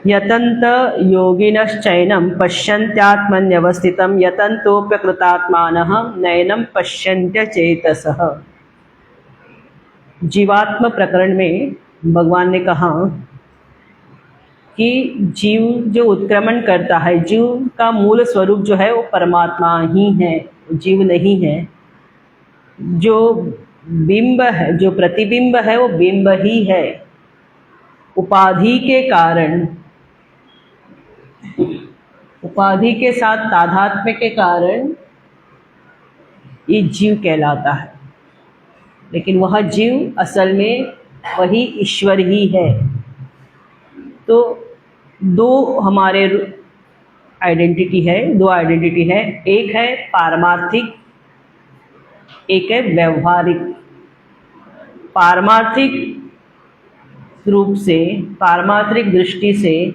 यतन्त योगिनश्चैनं पश्यन्त्यात्मन्यवस्थितं यतन्तोऽप्यकृतात्मानः नैनं पश्यन्त्य चेतसः। जीवात्म प्रकरण में भगवान ने कहा कि जीव जो उत्क्रमण करता है, जीव का मूल स्वरूप जो है वो परमात्मा ही है, जीव नहीं है। जो बिंब है, जो प्रतिबिंब है वो बिंब ही है। उपाधि के कारण, उपाधि के साथ तादात्म्य के कारण ये जीव कहलाता है, लेकिन वह जीव असल में वही ईश्वर ही है। तो दो हमारे आइडेंटिटी है, दो आइडेंटिटी है, एक है पारमार्थिक, एक है व्यवहारिक। पारमार्थिक रूप से, पारमार्थिक दृष्टि से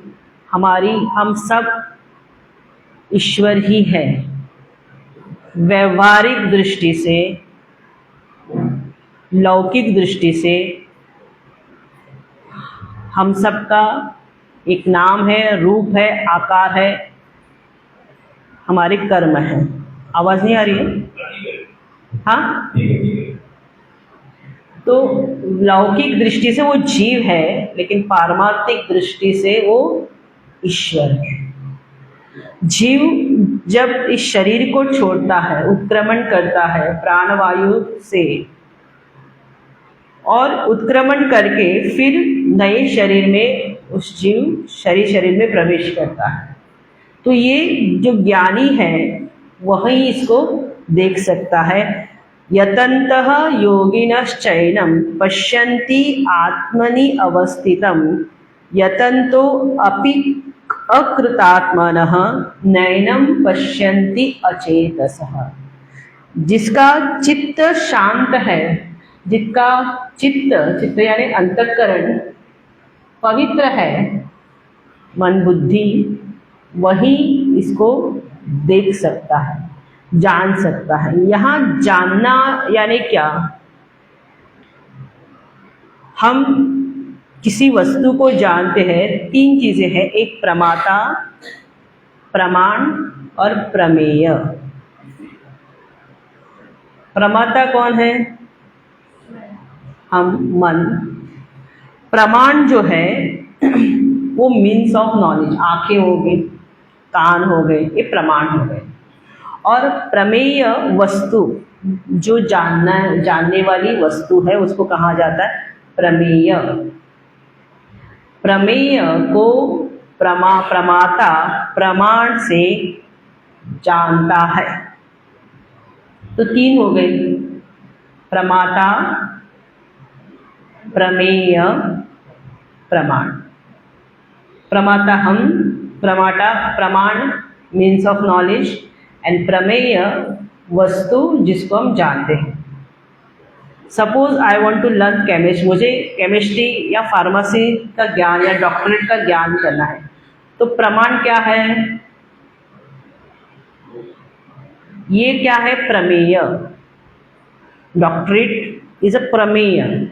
हम सब ईश्वर ही है। व्यवहारिक दृष्टि से, लौकिक दृष्टि से हम सबका एक नाम है, रूप है, आकार है, हमारे कर्म है। आवाज नहीं आ रही है? हाँ, तो लौकिक दृष्टि से वो जीव है, लेकिन पारमार्थिक दृष्टि से वो ईश्वर है। जीव जब इस शरीर को छोड़ता है, उत्क्रमण करता है प्राणवायु से, और उत्क्रमण करके फिर नए शरीर में उस जीव शरीर में प्रवेश करता है। तो ये जो ज्ञानी है वही इसको देख सकता है। यतन्तः योगिनश्चैनं पश्यन्ति आत्मनि अवस्थितं यतन्तो अपि अकृतात्मनः नैनं पश्यन्ति अचेतसः। जिसका चित्त शांत है, जिसका चित्त यानी अंतःकरण पवित्र है, मन बुद्धि, वही इसको देख सकता है, जान सकता है। यहाँ जानना यानी क्या? हम किसी वस्तु को जानते हैं, तीन चीजें हैं, एक प्रमाता, प्रमाण और प्रमेय। प्रमाता कौन है? हम, मन। प्रमाण जो है वो मीन्स ऑफ नॉलेज, आंखें हो गई, कान हो गए, ये प्रमाण हो गए। और प्रमेय वस्तु, जो जानने वाली वस्तु है, उसको कहा जाता है प्रमेय। प्रमेय को प्रमाता प्रमाण से जानता है। तो तीन हो गए, प्रमाता, प्रमेय, प्रमाण। प्रमाता हम, प्रमाण मीन्स ऑफ नॉलेज, एंड प्रमेय वस्तु जिसको हम जानते हैं। Suppose I want to learn chemistry, मुझे केमिस्ट्री या फार्मेसी का ज्ञान या डॉक्टरेट का ज्ञान करना है, तो प्रमाण क्या है? ये क्या है? प्रमेय। डॉक्टरेट इज अ प्रमेय।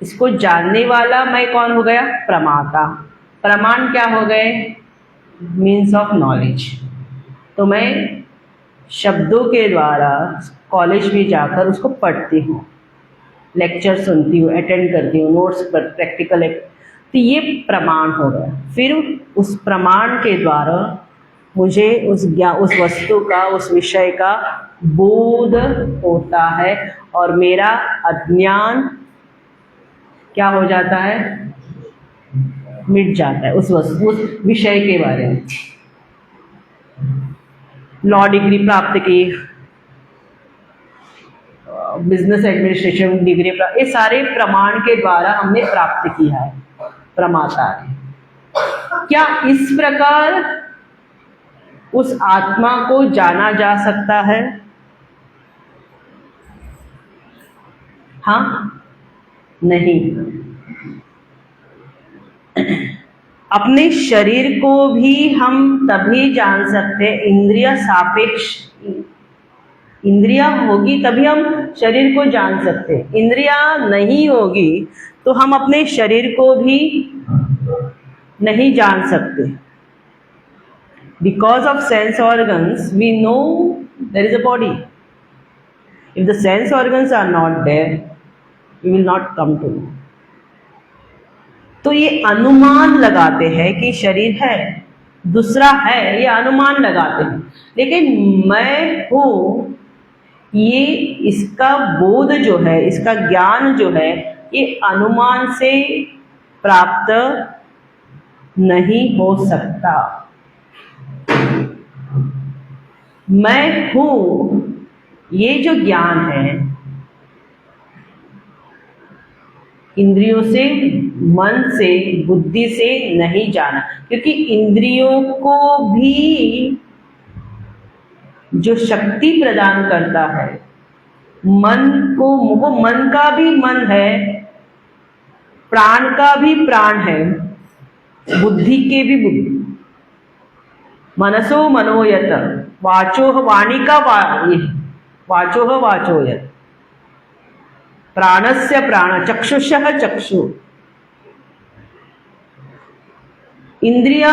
इसको जानने वाला मैं कौन हो गया? प्रमाता। प्रमाण क्या हो गए? Means of knowledge. तो मैं शब्दों के द्वारा कॉलेज में जाकर उसको पढ़ती हूँ, लेक्चर सुनती हूँ, अटेंड करती हूँ, नोट्स पर प्रैक्टिकल, तो ये प्रमाण हो गया। फिर उस प्रमाण के द्वारा मुझे उस वस्तु का, उस विषय का बोध होता है, और मेरा अज्ञान क्या हो जाता है? मिट जाता है उस विषय के बारे में। लॉ डिग्री प्राप्त की, बिजनेस एडमिनिस्ट्रेशन डिग्री प्राप्त, ये सारे प्रमाण के द्वारा हमने प्राप्त किया है, प्रमाता है। क्या इस प्रकार उस आत्मा को जाना जा सकता है? हाँ, नहीं। अपने शरीर को भी हम तभी जान सकते हैं, इंद्रिय सापेक्ष इंद्रियां होगी तभी हम शरीर को जान सकते हैं। इंद्रियां नहीं होगी तो हम अपने शरीर को भी नहीं जान सकते। Because of sense organs, we know there is a body. If the sense organs are not there, we will not come to know. तो ये अनुमान लगाते हैं कि शरीर है, दूसरा है, ये अनुमान लगाते हैं। लेकिन मैं हूँ, ये इसका बोध जो है, इसका ज्ञान जो है, ये अनुमान से प्राप्त नहीं हो सकता। मैं हूँ, ये जो ज्ञान है, इंद्रियों से, मन से, बुद्धि से नहीं जाना, क्योंकि इंद्रियों को भी जो शक्ति प्रदान करता है, मन को, वो मन का भी मन है, प्राण का भी प्राण है, बुद्धि के भी बुद्धि। मनसो मनोयत, वाचोह वाणी का वाचोह वाचोयत, प्राणस्य प्राण, चक्षुषः चक्षु। इंद्रिया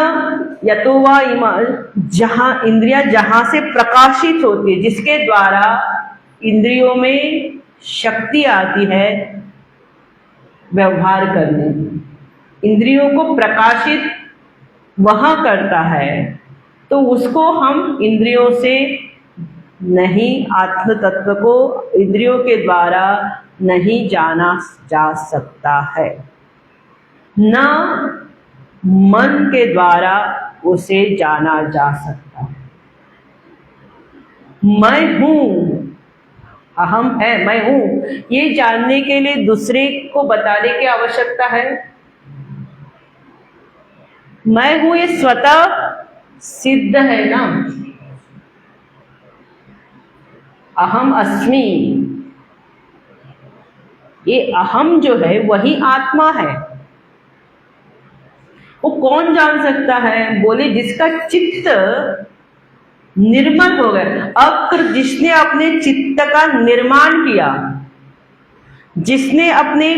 यतो वा इमा, जहां इंद्रिया जहां से प्रकाशित होती है, जिसके द्वारा इंद्रियों में शक्ति आती है व्यवहार करने की, इंद्रियों को प्रकाशित वहां करता है, तो उसको हम इंद्रियों से नहीं, आत्म तत्व को इंद्रियों के द्वारा नहीं जाना जा सकता है, न मन के द्वारा उसे जाना जा सकता है। मैं हूँ, अहम है, मैं हूँ, ये जानने के लिए दूसरे को बताने की आवश्यकता है। मैं हूँ ये स्वतः सिद्ध है ना। अहम अस्मि, ये अहम जो है वही आत्मा है। वो कौन जान सकता है? बोले जिसका चित्त निर्मल हो गया, जिसने अपने चित्त का निर्माण किया, जिसने अपने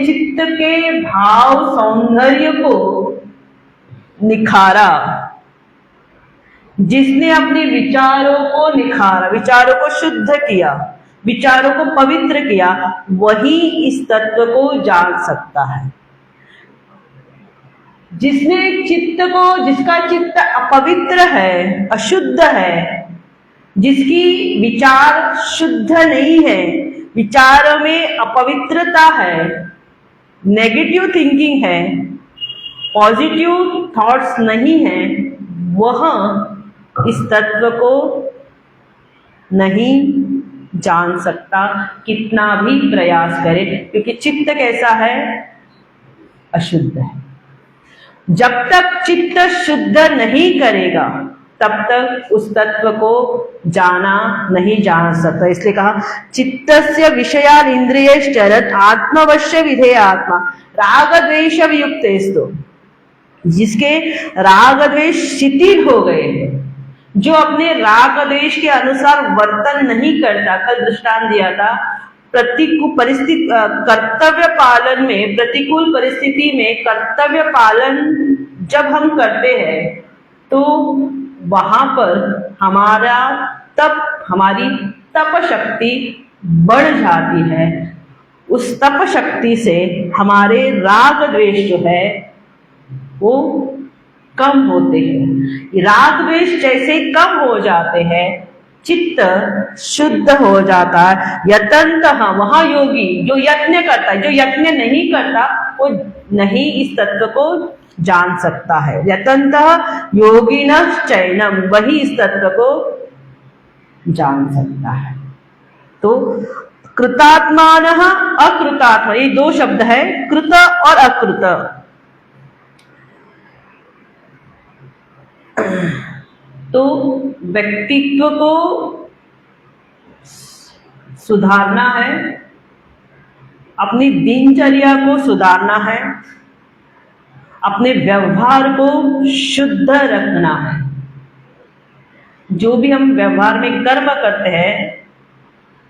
चित्त के भाव सौंदर्य को निखारा, जिसने अपने विचारों को निखारा, विचारों को शुद्ध किया, विचारों को पवित्र किया, वही इस तत्व को जान सकता है। जिसने चित्त को, जिसका चित्त अपवित्र है, अशुद्ध है, जिसकी विचार शुद्ध नहीं है, विचारों में अपवित्रता है, नेगेटिव थिंकिंग है, पॉजिटिव थॉट्स नहीं है, वह इस तत्व को नहीं जान सकता, कितना भी प्रयास करे, क्योंकि चित्त कैसा है? अशुद्ध है। जब तक चित्त शुद्ध नहीं करेगा तब तक उस तत्व को जाना नहीं जान सकता। इसलिए कहा चित्तस्य विषयान इंद्रियश्चरत् आत्मवश्य विधेय आत्मा राग द्वेष वियुक्तेस्तु। जिसके राग द्वेष शिथिल हो गए, जो अपने राग द्वेष के अनुसार वर्तन नहीं करता, कल दृष्टांत दिया था, प्रतिकूल परिस्थिति, कर्तव्य पालन में, प्रतिकूल परिस्थिति में कर्तव्य पालन जब हम करते हैं तो वहां पर हमारी तप शक्ति बढ़ जाती है। उस तप शक्ति से हमारे राग द्वेष जो है वो कम होते हैं। राग द्वेष जैसे कम हो जाते हैं, चित्त शुद्ध हो जाता है। यतन्तः, वहां योगी जो यत्न करता है, जो यत्न नहीं करता वो नहीं इस तत्व को जान सकता है। यतन्तः योगिनः चैनम, वही इस तत्व को जान सकता है। तो कृतात्मानः अकृतात्मा, ये दो शब्द है, कृत और अकृत। तो व्यक्तित्व को सुधारना है, अपनी दिनचर्या को सुधारना है, अपने व्यवहार को शुद्ध रखना है। जो भी हम व्यवहार में कर्म करते हैं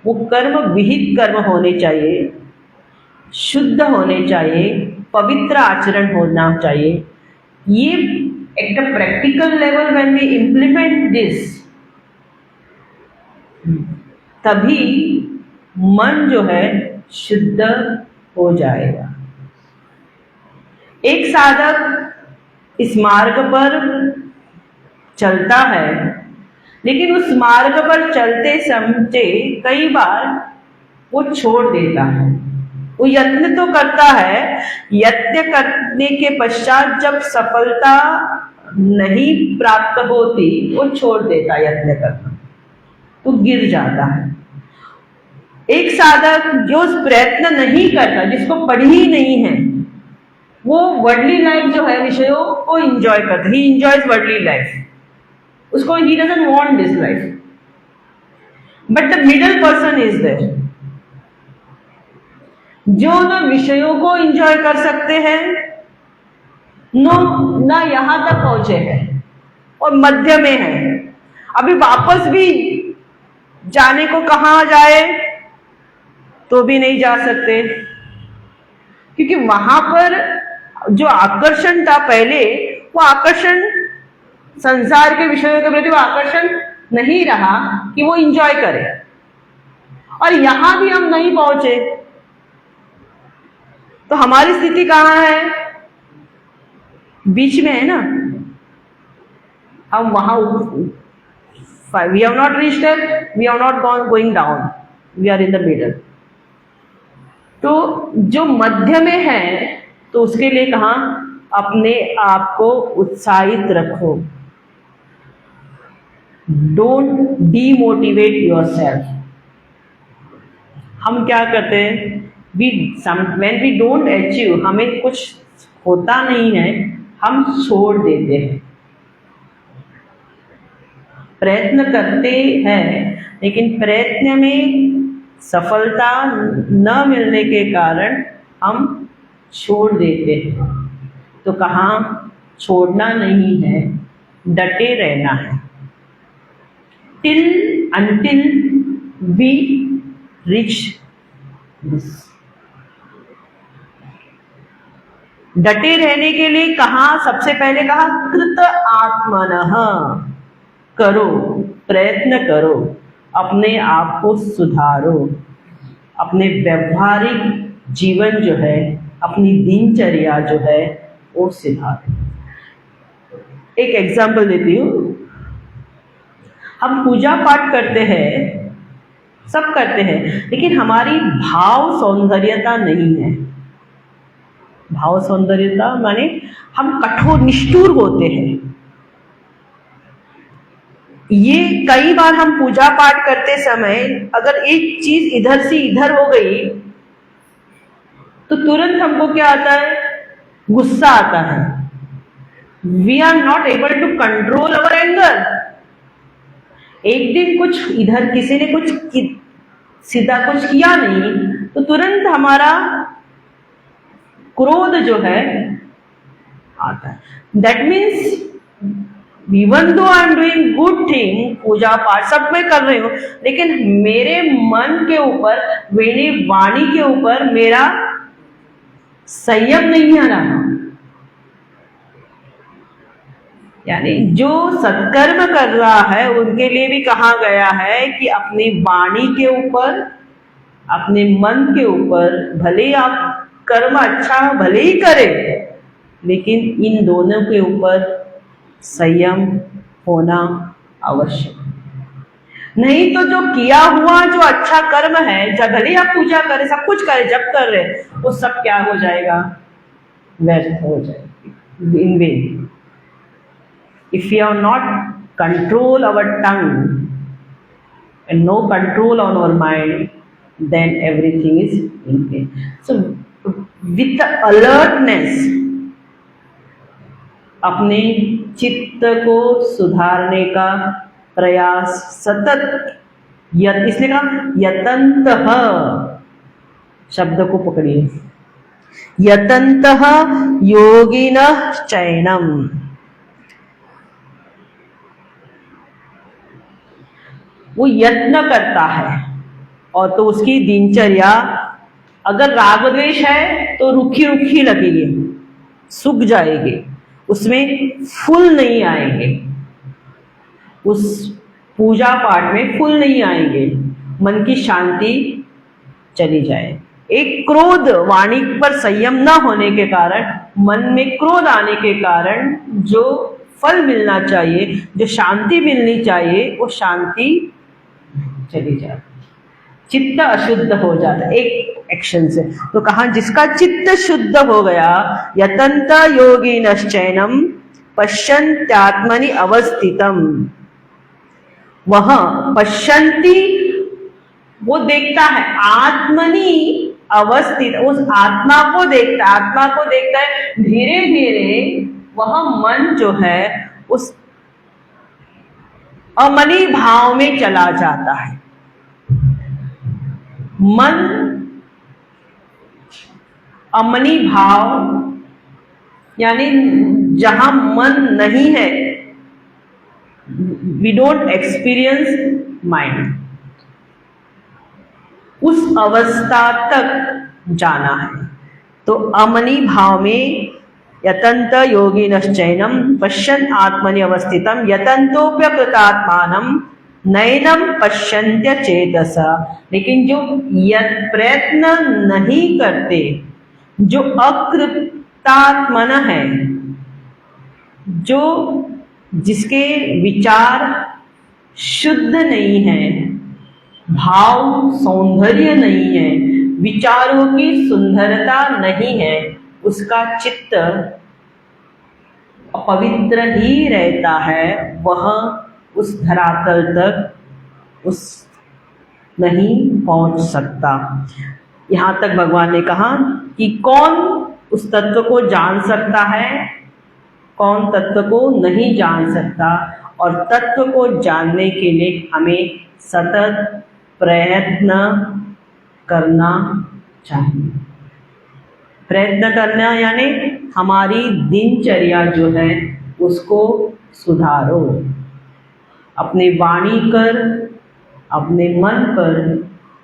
वो कर्म विहित कर्म होने चाहिए, शुद्ध होने चाहिए, पवित्र आचरण होना चाहिए। ये at a practical level when we implement this, तभी मन जो है शुद्ध हो जाएगा। एक साधक इस मार्ग पर चलता है, लेकिन उस मार्ग पर चलते समय कई बार वो छोड़ देता है। वो यत्न तो करता है, यत्न करने के पश्चात जब सफलता नहीं प्राप्त होती वो छोड़ देता यत्न करना, तो गिर जाता है। एक साधक जो प्रयत्न नहीं करता, जिसको पढ़ी ही नहीं है, वो वर्ल्डली लाइफ जो है विषयों को एंजॉय करता है। ही एंजॉयज वर्ल्डली लाइफ, उसको ही doesn't want this life. But the middle person is there, जो न विषयों को एंजॉय कर सकते हैं, ना यहां तक पहुंचे हैं, और मध्य में है। अभी वापस भी जाने को कहां जाए तो भी नहीं जा सकते, क्योंकि वहां पर जो आकर्षण था पहले, वो आकर्षण संसार के विषयों के प्रति वो आकर्षण नहीं रहा कि वो एंजॉय करे, और यहां भी हम नहीं पहुंचे, तो हमारी स्थिति कहां है? बीच में है ना। हम वहां, we have not reached it, we have not going down, we are in the middle. तो जो मध्य में है, तो उसके लिए कहा, अपने आप को उत्साहित रखो, डोंट डीमोटिवेट योरसेल्फ। हम क्या करते हैं, व्हेन वी डोंट अचीव, हमें कुछ होता नहीं है, हम छोड़ देते हैं। प्रयत्न करते हैं, लेकिन प्रयत्न में सफलता न मिलने के कारण हम छोड़ देते हैं। तो कहाँ, छोड़ना नहीं है, डटे रहना है, until we reach this। डटे रहने के लिए कहा, सबसे पहले कहा कृत आत्मनः, करो, प्रयत्न करो, अपने आप को सुधारो, अपने व्यवहारिक जीवन जो है, अपनी दिनचर्या जो है वो सुधारो। एक एग्जाम्पल देती हूँ। हम पूजा पाठ करते हैं, सब करते हैं, लेकिन हमारी भाव सौंदर्यता नहीं है। भाव सौंदर्यता माने हम कठोर निष्ठुर होते हैं। ये कई बार हम पूजा पाठ करते समय अगर एक चीज इधर से इधर हो गई तो तुरंत हमको क्या आता है, गुस्सा आता है। We are not able to control our anger. एक दिन कुछ इधर किसी ने कुछ सीधा कुछ किया नहीं तो तुरंत हमारा क्रोध जो है आता है। That means even though I am doing good thing, पूजा पाठ सब मैं कर रही हूँ, लेकिन मेरे मन के ऊपर, मेरी वाणी के ऊपर मेरा संयम नहीं आ रहा। यानी जो सत्कर्म कर रहा है उनके लिए भी कहा गया है कि अपनी वाणी के ऊपर, अपने मन के ऊपर, भले आप कर्म अच्छा भले ही करें, लेकिन इन दोनों के ऊपर संयम होना आवश्यक। नहीं तो जो किया हुआ जो अच्छा कर्म है, जब भले आप पूजा करें, सब कुछ करें, जब कर रहे, वो सब क्या हो जाएगा, व्यर्थ हो जाएगा, इन when. If we have not control our tongue and no control on our mind, then everything is in vain. So with the alertness, अपने चित्त को सुधारने का प्रयास सतत, इसलिए कहा यतन्तः शब्द को पकड़िए, यतन्तः योगिनः चैनम। वो यत्न करता है, और तो उसकी दिनचर्या अगर राग द्वेष है तो रुखी रुखी लगेगी, सूख जाएगी, उसमें फूल नहीं आएंगे, उस पूजा पाठ में फूल नहीं आएंगे, मन की शांति चली जाए। एक क्रोध, वाणी पर संयम न होने के कारण, मन में क्रोध आने के कारण जो फल मिलना चाहिए, जो शांति मिलनी चाहिए, वो शांति चली जाती, चित्त अशुद्ध हो जाता है एक एक्शन से। तो कहा जिसका चित्त शुद्ध हो गया, यतंत योगी नश्चैनम पश्यन्त्यात्मनि अवस्थितम, वह पश्यन्ति, वो देखता है, आत्मनि अवस्थित, उस आत्मा को देखता है, आत्मा को देखता है, धीरे धीरे वह मन जो है उस अमनी भाव में चला जाता है। मन अमनी भाव यानी जहां मन नहीं है, वी डोंट एक्सपीरियंस माइंड, उस अवस्था तक जाना है। तो अमनी भाव में यतंत योगिनश्चैनम पश्यन् आत्मनि अवस्थितम यतंतोप्यकृतात्मानं नैनम पश्यन्त्य चेतसा। लेकिन जो प्रयत्न नहीं करते, जो अकृतात्मन है, जो जिसके विचार शुद्ध नहीं है, भाव सौंदर्य नहीं है, विचारों की सुंदरता नहीं है, उसका चित्त पवित्र ही रहता है, वह उस धरातल तक उस नहीं पहुंच सकता। यहां तक भगवान ने कहा कि कौन उस तत्व को जान सकता है, कौन तत्व को नहीं जान सकता, और तत्व को जानने के लिए हमें सतत प्रयत्न करना चाहिए। प्रयत्न करना यानी हमारी दिनचर्या जो है उसको सुधारो, अपने वाणी कर, अपने मन पर,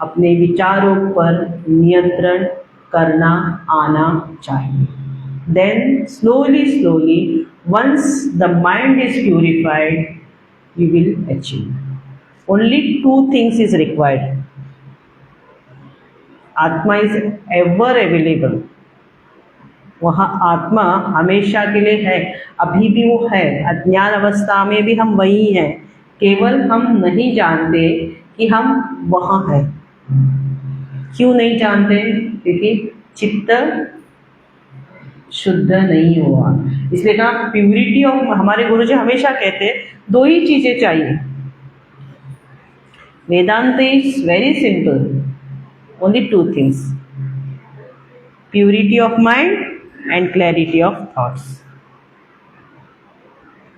अपने विचारों पर नियंत्रण करना आना चाहिए। Then slowly once the mind is purified, you will achieve. Only two things is required. आत्मा is ever available. वहाँ आत्मा हमेशा के लिए है, अभी भी वो है, अज्ञान अवस्था में भी हम वही हैं, केवल हम नहीं जानते कि हम वहाँ हैं। क्यों नहीं जानते? क्योंकि चित्त शुद्ध नहीं हुआ। इसलिए कहा प्यूरिटी ऑफ, हमारे गुरुजी हमेशा कहते हैं दो ही चीजें चाहिए। Vedanta is very simple, only two things, purity of mind and clarity of thoughts.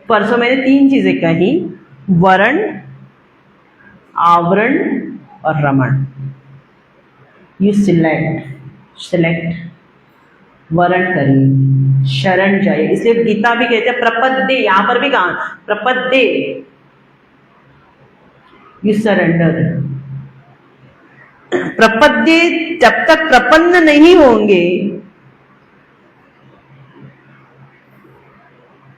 परसों मैंने तीन चीजें कही, वर्ण, आवरण और रमण। यू सिलेक्ट वर्ण करिए, शरण जाइए। इसलिए गीता भी कहते हैं प्रपद्ये, यहां पर भी कहा प्रपद्ये, यू सरेंडर। प्रपद्ये, जब तक प्रपन्न नहीं होंगे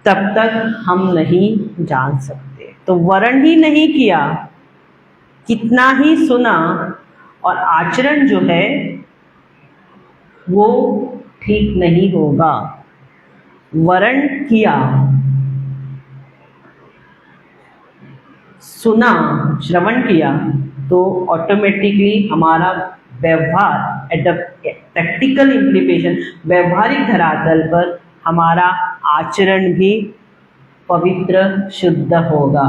तब तक हम नहीं जान सकते। तो वर्ण ही नहीं किया, कितना ही सुना और आचरण जो है वो ठीक नहीं होगा। वर्ण किया, सुना, श्रवण किया, तो ऑटोमेटिकली हमारा व्यवहार एट द प्रैक्टिकल इम्प्लीकेशन, व्यवहारिक धरातल पर हमारा आचरण भी पवित्र शुद्ध होगा।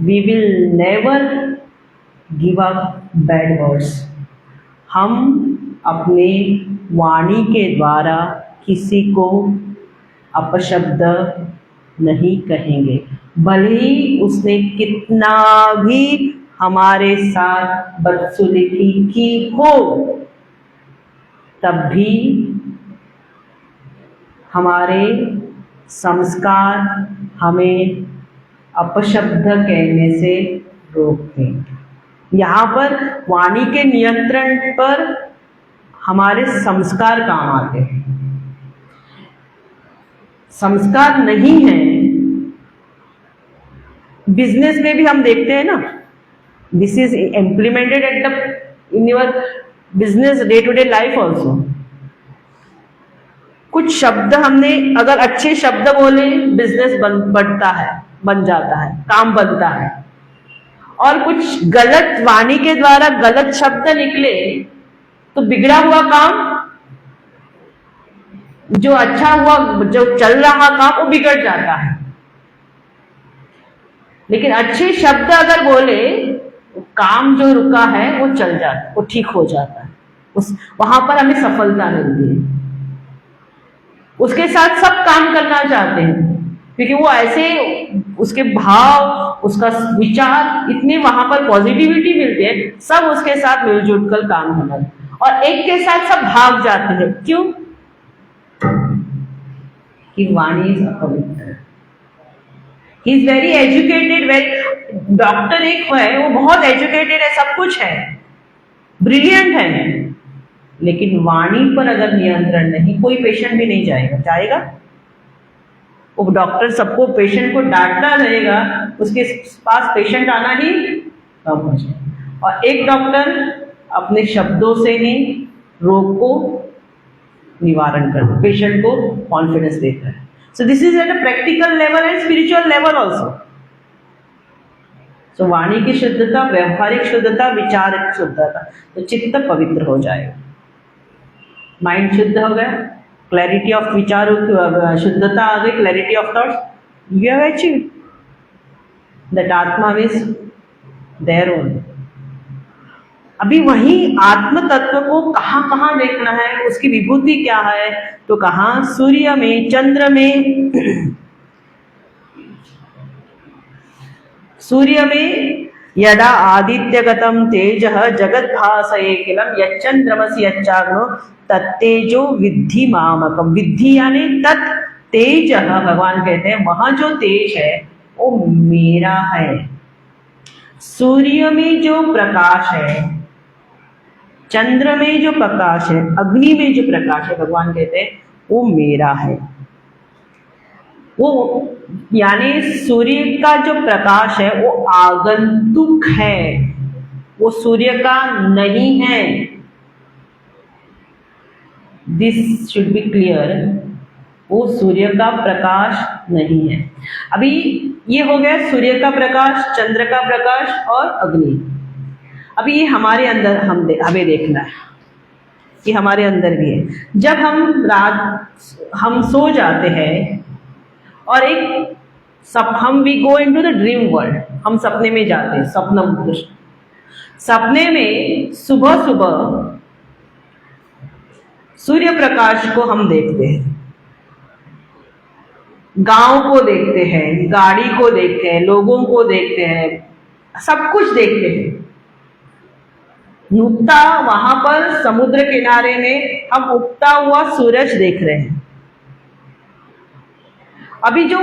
We will never give up bad words. हम अपने वाणी के द्वारा किसी को अपशब्द नहीं कहेंगे, भले ही उसने कितना भी हमारे साथ बदसलूकी की हो, तब भी हमारे संस्कार हमें अपशब्द कहने से रोकते हैं। यहाँ पर वाणी के नियंत्रण पर हमारे संस्कार काम आते हैं। संस्कार नहीं है, बिजनेस में भी हम देखते हैं ना, this is implemented at the in your business day to day life also. कुछ शब्द हमने अगर अच्छे शब्द बोले, बिजनेस बढ़ता है, बन जाता है, काम बनता है। और कुछ गलत वाणी के द्वारा गलत शब्द निकले तो बिगड़ा हुआ काम, जो अच्छा हुआ, जो चल रहा काम, वो बिगड़ जाता है। लेकिन अच्छे शब्द अगर बोले, काम जो रुका है वो चल जाता है, वो ठीक हो जाता है, उस वहां पर हमें सफलता मिलती है। उसके साथ सब काम करना चाहते हैं क्योंकि वो ऐसे, उसके भाव, उसका विचार, इतने वहां पर पॉजिटिविटी मिलती है, सब उसके साथ मिलजुल कर काम करना। और एक के साथ सब भाग जाते हैं। क्यों? कि वाणी इज अपवित्र। He is very educated, very doctor एक है, वो बहुत एजुकेटेड है, सब कुछ है, ब्रिलियंट है, लेकिन वाणी पर अगर नियंत्रण नहीं, कोई पेशेंट भी नहीं जाएगा। वो डॉक्टर सबको, पेशेंट को डांटता रहेगा, उसके पास पेशेंट आना ही कम हो जाए। और एक डॉक्टर अपने शब्दों से ही रोग को निवारण कर, पेशेंट को कॉन्फिडेंस देता है। So this is at a practical level and spiritual level also. So वाणी की शुद्धता, व्यवहारिक शुद्धता, विचारिक शुद्धता, तो चित्त पवित्र हो जाएगा, माइंड शुद्ध हो गया, क्लैरिटी ऑफ विचार, शुद्धता आ गई, clarity of thoughts, you have achieved that आत्मा इज देयर ओनली। अभी वही आत्म तत्व को कहाँ कहाँ देखना है, उसकी विभूति क्या है, तो कहाँ? सूर्य में, चंद्र में। सूर्य में यदा आदित्यगतम तेजः जगद्भासयेऽखिलं यच्चन्द्रमसि यच्चाग्नो तत्तेजो विद्धि मामकम। विद्धि यानी तत् तेजः, भगवान कहते हैं वहां जो तेज है वो मेरा है। सूर्य में जो प्रकाश है, चंद्र में जो प्रकाश है, अग्नि में जो प्रकाश है, भगवान कहते हैं वो मेरा है। वो यानी सूर्य का जो प्रकाश है वो आगंतुक है, वो सूर्य का नहीं है। दिस शुड बी क्लियर, वो सूर्य का प्रकाश नहीं है। अभी ये हो गया सूर्य का प्रकाश, चंद्र का प्रकाश और अग्नि। अभी ये हमारे अंदर हमें देखना है कि हमारे अंदर भी है। जब हम सो जाते हैं और हम we go into the dream world, हम सपने में जाते हैं, स्वप्न। सपने में सुबह सुबह सूर्य प्रकाश को हम देखते हैं, गांव को देखते हैं, गाड़ी को देखते हैं, लोगों को देखते हैं, सब कुछ देखते हैं। नुकता वहां पर समुद्र किनारे में हम उगता हुआ सूरज देख रहे हैं। अभी जो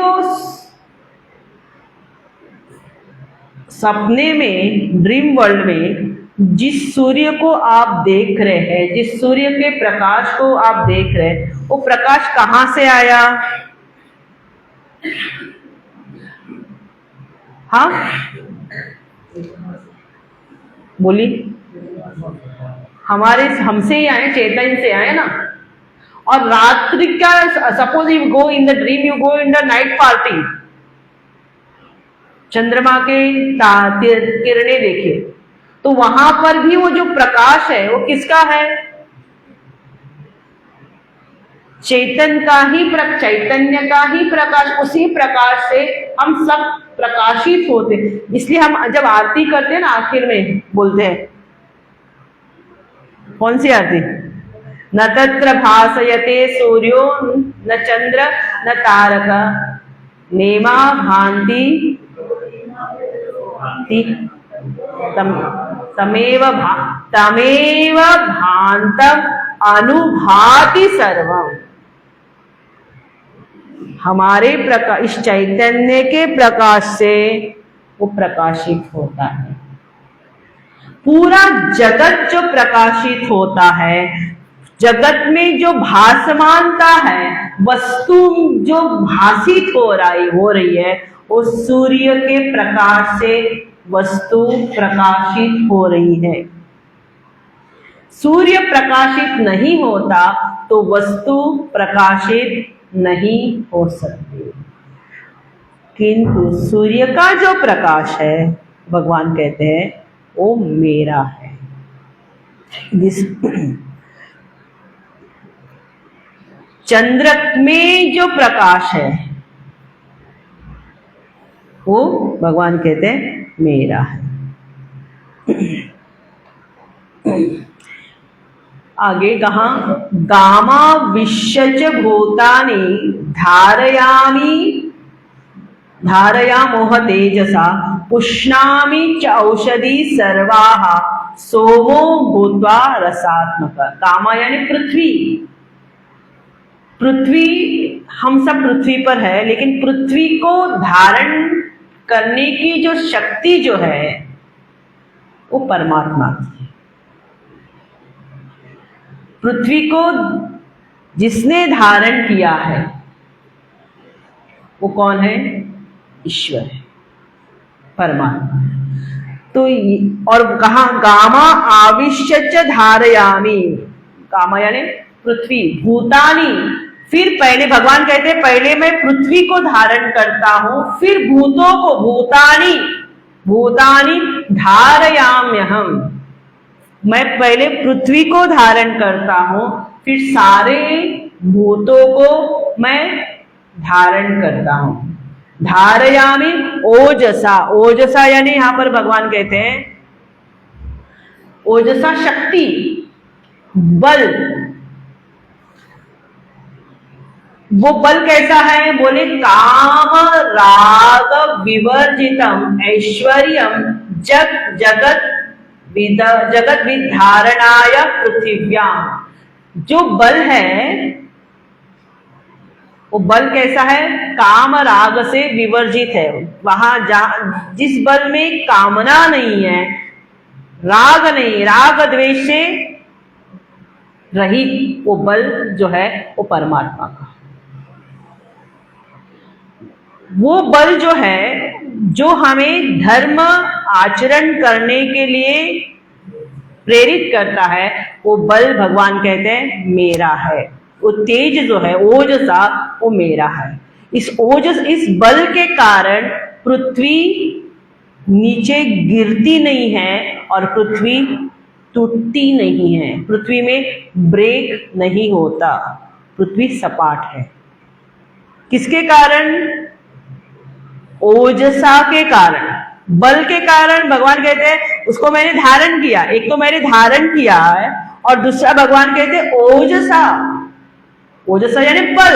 सपने में, ड्रीम वर्ल्ड में जिस सूर्य को आप देख रहे हैं, जिस सूर्य के प्रकाश को आप देख रहे हैं, वो प्रकाश कहां से आया? हाँ बोलिए। हमसे ही आए, चेतन से आए ना। और रात्रि का, suppose you go in the dream, you go in the night party, चंद्रमा के किरणें देखे, तो वहां पर भी वो जो प्रकाश है वो किसका है? चैतन्य का ही प्रकाश। उसी प्रकाश से हम सब प्रकाशित होते। इसलिए हम जब आरती करते हैं ना, आखिर में बोलते हैं, कौन सी आरती? न तत्र भासयते सूर्यो न चंद्र न तारक नेमा भांति तमेव भांतम अनुभाति सर्वम। हमारे प्रकाश, इस चैतन्य के प्रकाश से वो प्रकाशित होता है। पूरा जगत जो प्रकाशित होता है, जगत में जो भासमानता है, वस्तु जो भासित हो रही है, वो सूर्य के प्रकाश से वस्तु प्रकाशित हो रही है। सूर्य प्रकाशित नहीं होता तो वस्तु प्रकाशित नहीं हो सकती। किंतु सूर्य का जो प्रकाश है, भगवान कहते हैं वो मेरा है। चंद्र में जो प्रकाश है वो भगवान कहते हैं मेरा है। आगे कहा, गामा विश्वच भूतानि धारयामोह तेजसा पुष्णामि च औषधि सर्वाः सोमो भूत्वा रसात्मक। गामा यानी पृथ्वी। पृथ्वी, हम सब पृथ्वी पर है, लेकिन पृथ्वी को धारण करने की जो शक्ति जो है वो परमात्मा की है। पृथ्वी को जिसने धारण किया है वो कौन है? ईश्वर है, परमात्मा। तो और कहा, गामा आविश्यच धारयामि। गामा यानी पृथ्वी, भूतानि। फिर पहले भगवान कहते हैं पहले मैं पृथ्वी को धारण करता हूं, फिर भूतों को, भूतानि धारयाम्यहम्। मैं पहले पृथ्वी को धारण करता हूं, फिर सारे भूतों को मैं धारण करता हूं। धारयामि ओजसा। ओजसा यानी यहां पर भगवान कहते हैं ओजसा शक्ति, बल। वो बल कैसा है? बोले काम राग विवर्जितम ऐश्वर्यम जगत विधारणाय पृथिव्याम। जो बल है वो बल कैसा है? काम राग से विवर्जित है। वहां जहां जिस बल में कामना नहीं है, राग नहीं, राग द्वेष से रहित वो बल जो है वो परमात्मा का। वो बल जो है, जो हमें धर्म आचरण करने के लिए प्रेरित करता है, वो बल भगवान कहते हैं मेरा है। वो तेज जो है, ओजसा, वो मेरा है। इस बल के कारण पृथ्वी नीचे गिरती नहीं है और पृथ्वी टूटती नहीं है। पृथ्वी में ब्रेक नहीं होता, पृथ्वी सपाट है। किसके कारण? ओजसा के कारण, बल के कारण। भगवान कहते हैं उसको मैंने धारण किया। एक तो मैंने धारण किया है और दूसरा भगवान कहते हैं ओजसा। ओजसा यानी बल,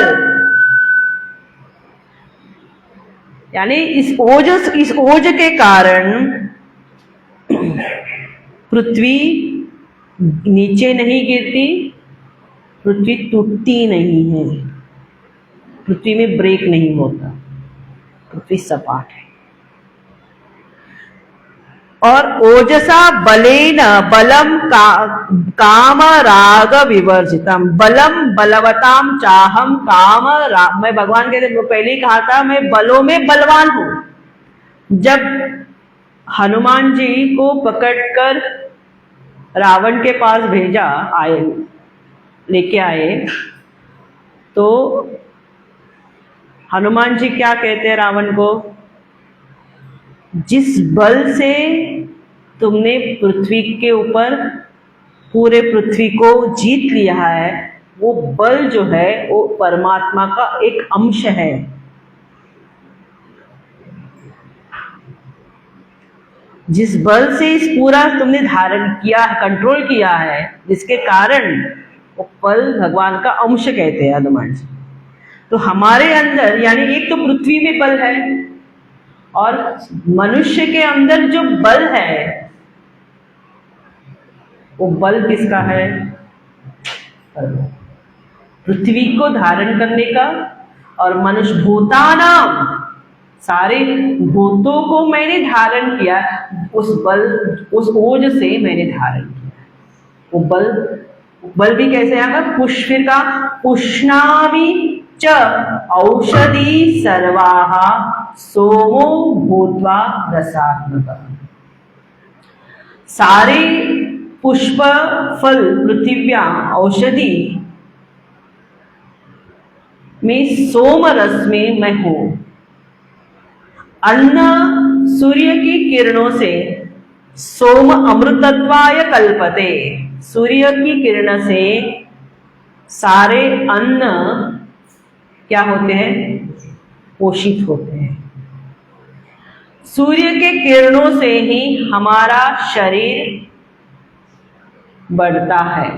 यानी इस ओज के कारण पृथ्वी नीचे नहीं गिरती, पृथ्वी टूटती नहीं है, पृथ्वी में ब्रेक नहीं होता, पृथ्वी सपाट है। और ओजसा बलेन बलम काम राग विवर्जितम। बलम बलवताम चाहम काम राग। मैं भगवान के पहले ही कहा था मैं बलों में बलवान हूं। जब हनुमान जी को पकड़कर रावण के पास भेजा, लेके आए, तो हनुमान जी क्या कहते हैं रावण को? जिस बल से तुमने पृथ्वी के ऊपर पूरे पृथ्वी को जीत लिया है, वो बल जो है वो परमात्मा का एक अंश है। जिस बल से इस पूरा तुमने धारण किया, कंट्रोल किया है, जिसके कारण वो बल भगवान का अंश कहते हैं हनुमान जी। तो हमारे अंदर, यानी एक तो पृथ्वी में बल है और मनुष्य के अंदर जो बल है वो बल किसका है? पृथ्वी को धारण करने का। और मनुष्य भूतानाम, सारे भूतों को मैंने धारण किया, उस ओज से मैंने धारण किया। वो बल भी कैसे आएगा? फिर का पुष्णामि च औषधि सर्वाः सोमो भूत्वा रसात्मकः। सारे पुष्प फल पृथिव्या औषधि में सोम रस में मैं हूं। अन्न सूर्य की किरणों से सोम अमृतत्वाय कल्पते। सूर्य की किरण से सारे अन्न क्या होते हैं? पोषित होते हैं। सूर्य के किरणों से ही हमारा शरीर बढ़ता है।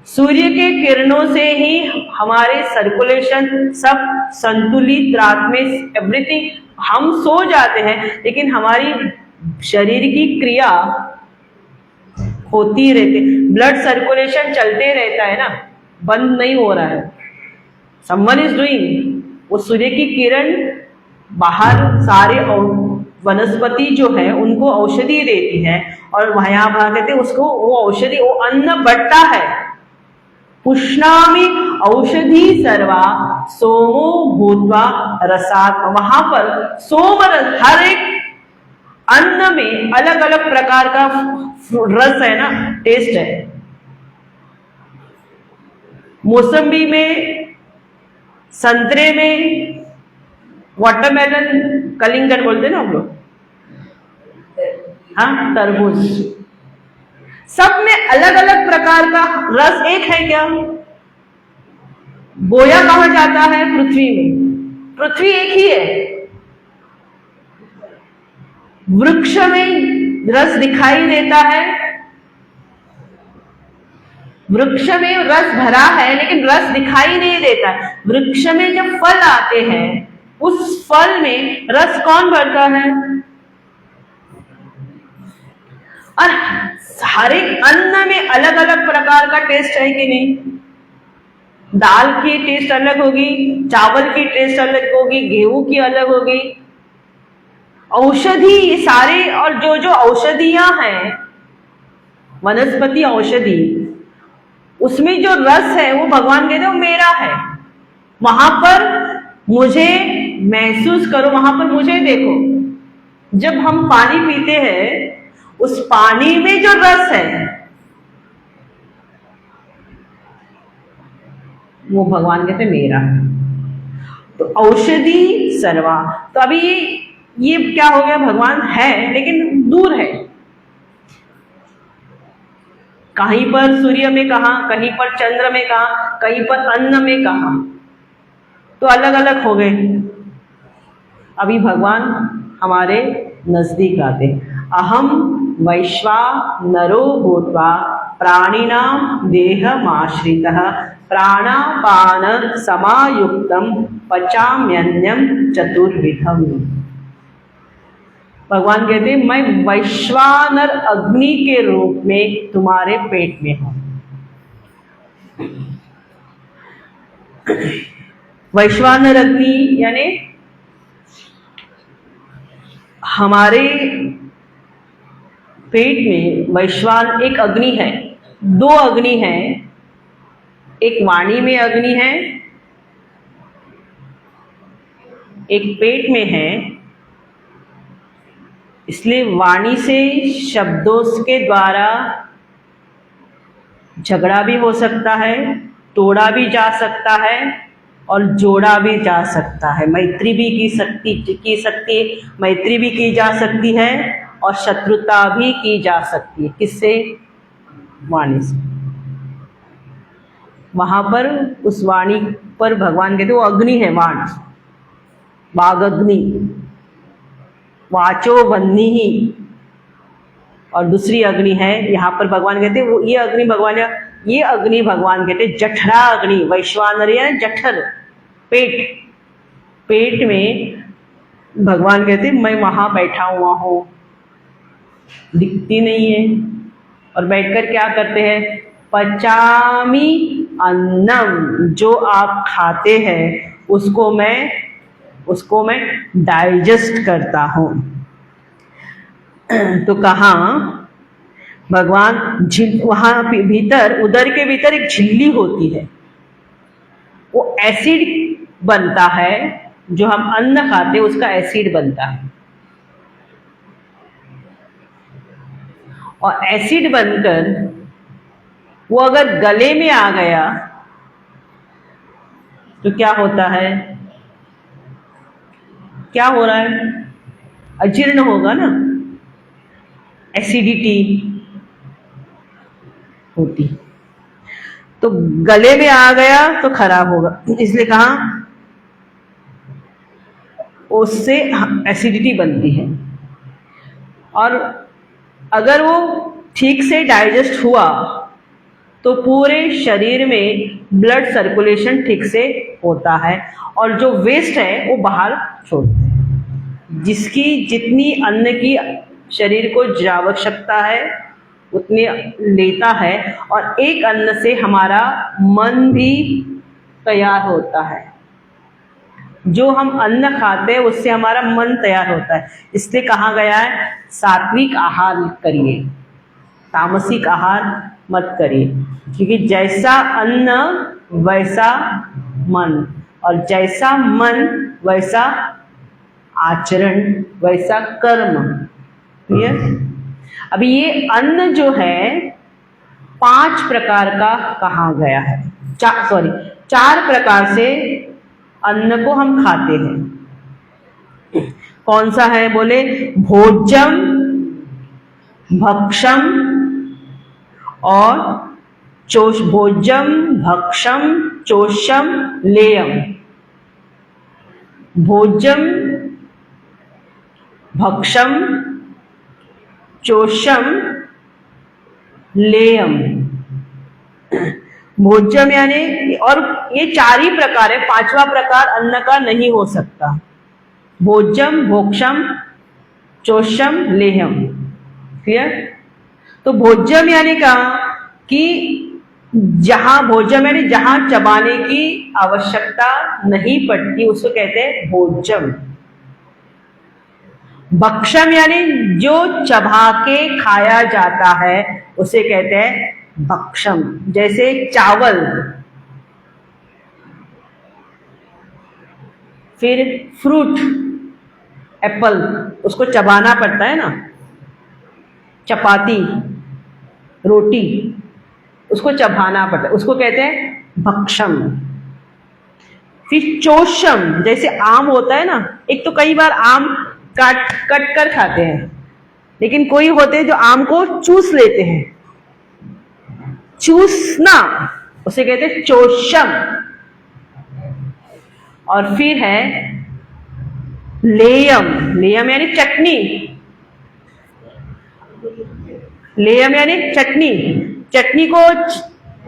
सूर्य के किरणों से ही हमारे सर्कुलेशन सब संतुलित, रात में एवरीथिंग, हम सो जाते हैं लेकिन हमारी शरीर की क्रिया होती रहती, ब्लड सर्कुलेशन चलते रहता है ना, बंद नहीं हो रहा है। Someone is doing. वो सूर्य की किरण बाहर सारे वनस्पति जो है उनको औषधि देती है, और वहां कहते उसको वो औषधि, वो अन्न बढ़ता है। पुष्णामि औषधि सर्वा सोमो भूत्वा रसात्। वहां पर सोम रस, हर एक अन्न में अलग अलग प्रकार का रस है ना, टेस्ट है। मौसम्बी में, संतरे में, वाटरमेलन, कलिंगड़ बोलते हैं ना हम लोग, हाँ, तरबूज, सब में अलग अलग प्रकार का रस एक है क्या? बोया कहां जाता है? पृथ्वी में। पृथ्वी एक ही है। वृक्ष में रस दिखाई देता है, वृक्ष में रस भरा है लेकिन रस दिखाई नहीं देता। वृक्ष में जब फल आते हैं उस फल में रस कौन भरता है? और हर एक अन्न में अलग अलग प्रकार का टेस्ट है कि नहीं? दाल की टेस्ट अलग होगी, चावल की टेस्ट अलग होगी, गेहूं की अलग होगी। औषधि सारे, और जो जो औषधियां हैं, वनस्पति औषधि, उसमें जो रस है वो भगवान कहते हैं वो मेरा है। वहां पर मुझे महसूस करो, वहां पर मुझे देखो। जब हम पानी पीते हैं उस पानी में जो रस है वो भगवान कहते मेरा। तो औषधि सर्वा, तो अभी ये क्या हो गया? भगवान है लेकिन दूर है। कहीं पर सूर्य में कहा, कहीं पर चंद्र में कहा, कहीं पर अन्न में कहा, तो अलग अलग हो गए। अभी भगवान हमारे नजदीक आते। अहम वैश्वानरो भूत्वा प्राणिनां देहमाश्रितः प्राणापान समायुक्तम पचाम्यन्यम चतुर्विधम। भगवान कहते हैं मैं वैश्वानर अग्नि के रूप में तुम्हारे पेट में हूं। वैश्वानर अग्नि यानी हमारे पेट में वैश्वान एक अग्नि है, दो अग्नि है, एक वाणी में अग्नि है, एक पेट में है। इसलिए वाणी से शब्दों के द्वारा झगड़ा भी हो सकता है, तोड़ा भी जा सकता है और जोड़ा भी जा सकता है। मैत्री भी मैत्री भी की जा सकती है और शत्रुता भी की जा सकती है। किससे? वाणी से। वहां पर उस वाणी पर भगवान कहते वो अग्नि है, वाण, वाग अग्नि, वाचो वन्नी ही, और दूसरी अग्नि है यहाँ पर भगवान कहते वो ये अग्नि भगवान कहते जठरा अग्नि। वैश्वानर या जठर, पेट में भगवान कहते मैं वहां बैठा हुआ हूं, दिखती नहीं है, और बैठकर क्या करते हैं? पचामी अन्नम, जो आप खाते हैं उसको मैं उसको मैं डाइजेस्ट करता हूँ। तो कहा भगवान वहाँ भीतर, उदर के भीतर एक झिल्ली होती है, वो एसिड बनता है, जो हम अन्न खाते हैं उसका एसिड बनता है, और एसिड बनकर वो अगर गले में आ गया तो क्या होता है, क्या हो रहा है, अजीर्ण होगा ना, एसिडिटी होती, तो गले में आ गया तो खराब होगा, इसलिए कहा उससे एसिडिटी बनती है। और अगर वो ठीक से डाइजेस्ट हुआ तो पूरे शरीर में ब्लड सर्कुलेशन ठीक से होता है, और जो वेस्ट है वो बाहर छोड़ते हैं। जिसकी जितनी अन्न की शरीर को आवश्यकता है उतनी लेता है, और एक अन्न से हमारा मन भी तैयार होता है। जो हम अन्न खाते हैं उससे हमारा मन तैयार होता है, इसलिए कहा गया है सात्विक आहार करिए, तामसिक आहार मत करिए, क्योंकि जैसा अन्न वैसा मन, और जैसा मन वैसा आचरण, वैसा कर्म। क्लियर? अभी ये अन्न जो है 5 प्रकार का कहा गया है, 4 प्रकार से अन्न को हम खाते हैं। कौन सा है बोले, भोज्यम, भक्षम और भोज्यम, भक्षम, चोष्यम, लेयम। भोज्यम, भक्षम, चोष्यम, लेयम। भोज्यम यानी, और ये 4 ही प्रकार है, 5वां प्रकार अन्न का नहीं हो सकता। भोज्यम, भोक्षम, चोष्यम, लेहम। क्लियर? तो भोज्यम यानी कहा कि जहां, भोज्यम यानी जहां चबाने की आवश्यकता नहीं पड़ती उसको कहते हैं भोज्यम। भक्षम यानी जो चबा के खाया जाता है उसे कहते हैं भक्षम, जैसे चावल, फिर फ्रूट, एप्पल, उसको चबाना पड़ता है ना, चपाती, रोटी, उसको चबाना पड़ता है, उसको कहते हैं भक्षम। फिर चोष्यम, जैसे आम होता है ना, एक तो कई बार आम कट कर खाते हैं, लेकिन कोई होते हैं जो आम को चूस लेते हैं, चूसना, उसे कहते हैं चोष्यम। और फिर है लेयम। लेयम यानी चटनी, लेयम यानी चटनी। चटनी को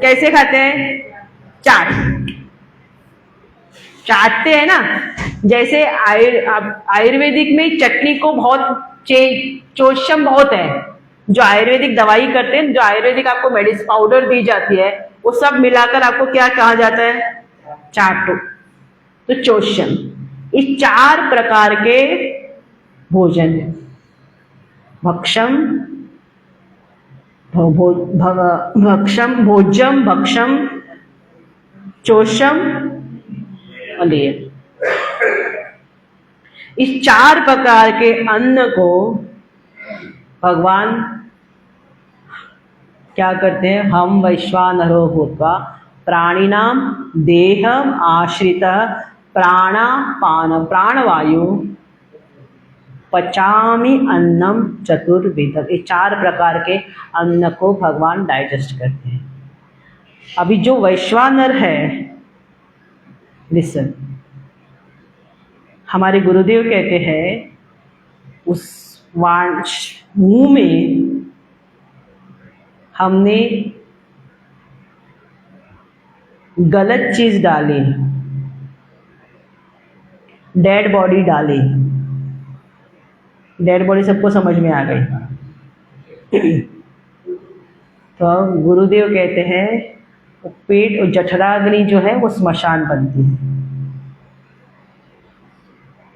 कैसे खाते हैं, चाटते हैं ना। जैसे आयुर्वेदिक में चटनी को बहुत चोष्यम बहुत है, जो आयुर्वेदिक दवाई करते हैं, जो आयुर्वेदिक आपको मेडिसिन पाउडर दी जाती है, वो सब मिलाकर आपको क्या कहा जाता है, चाटो, तो चोष्यम। इस 4 प्रकार के भोजन है, भक्षम, भक्षम, भोज्यम, भक्षम, चोष्यम, लेयम। इस 4 प्रकार के अन्न को भगवान क्या करते हैं, हम वैश्वानरो भूत्वा प्राणिनाम देहम आश्रितः प्राणापान प्राणवायु पचामि अन्नम चतुर्विधम। ये 4 प्रकार के अन्न को भगवान डाइजेस्ट करते हैं। अभी जो वैश्वानर है, लिसन, हमारे गुरुदेव कहते हैं उस मुंह में हमने गलत चीज डाली, डेड बॉडी डाली। डेड बॉडी सबको समझ में आ गई। तो गुरुदेव कहते हैं पेट और जठराग्नि जो है वो स्मशान बनती है।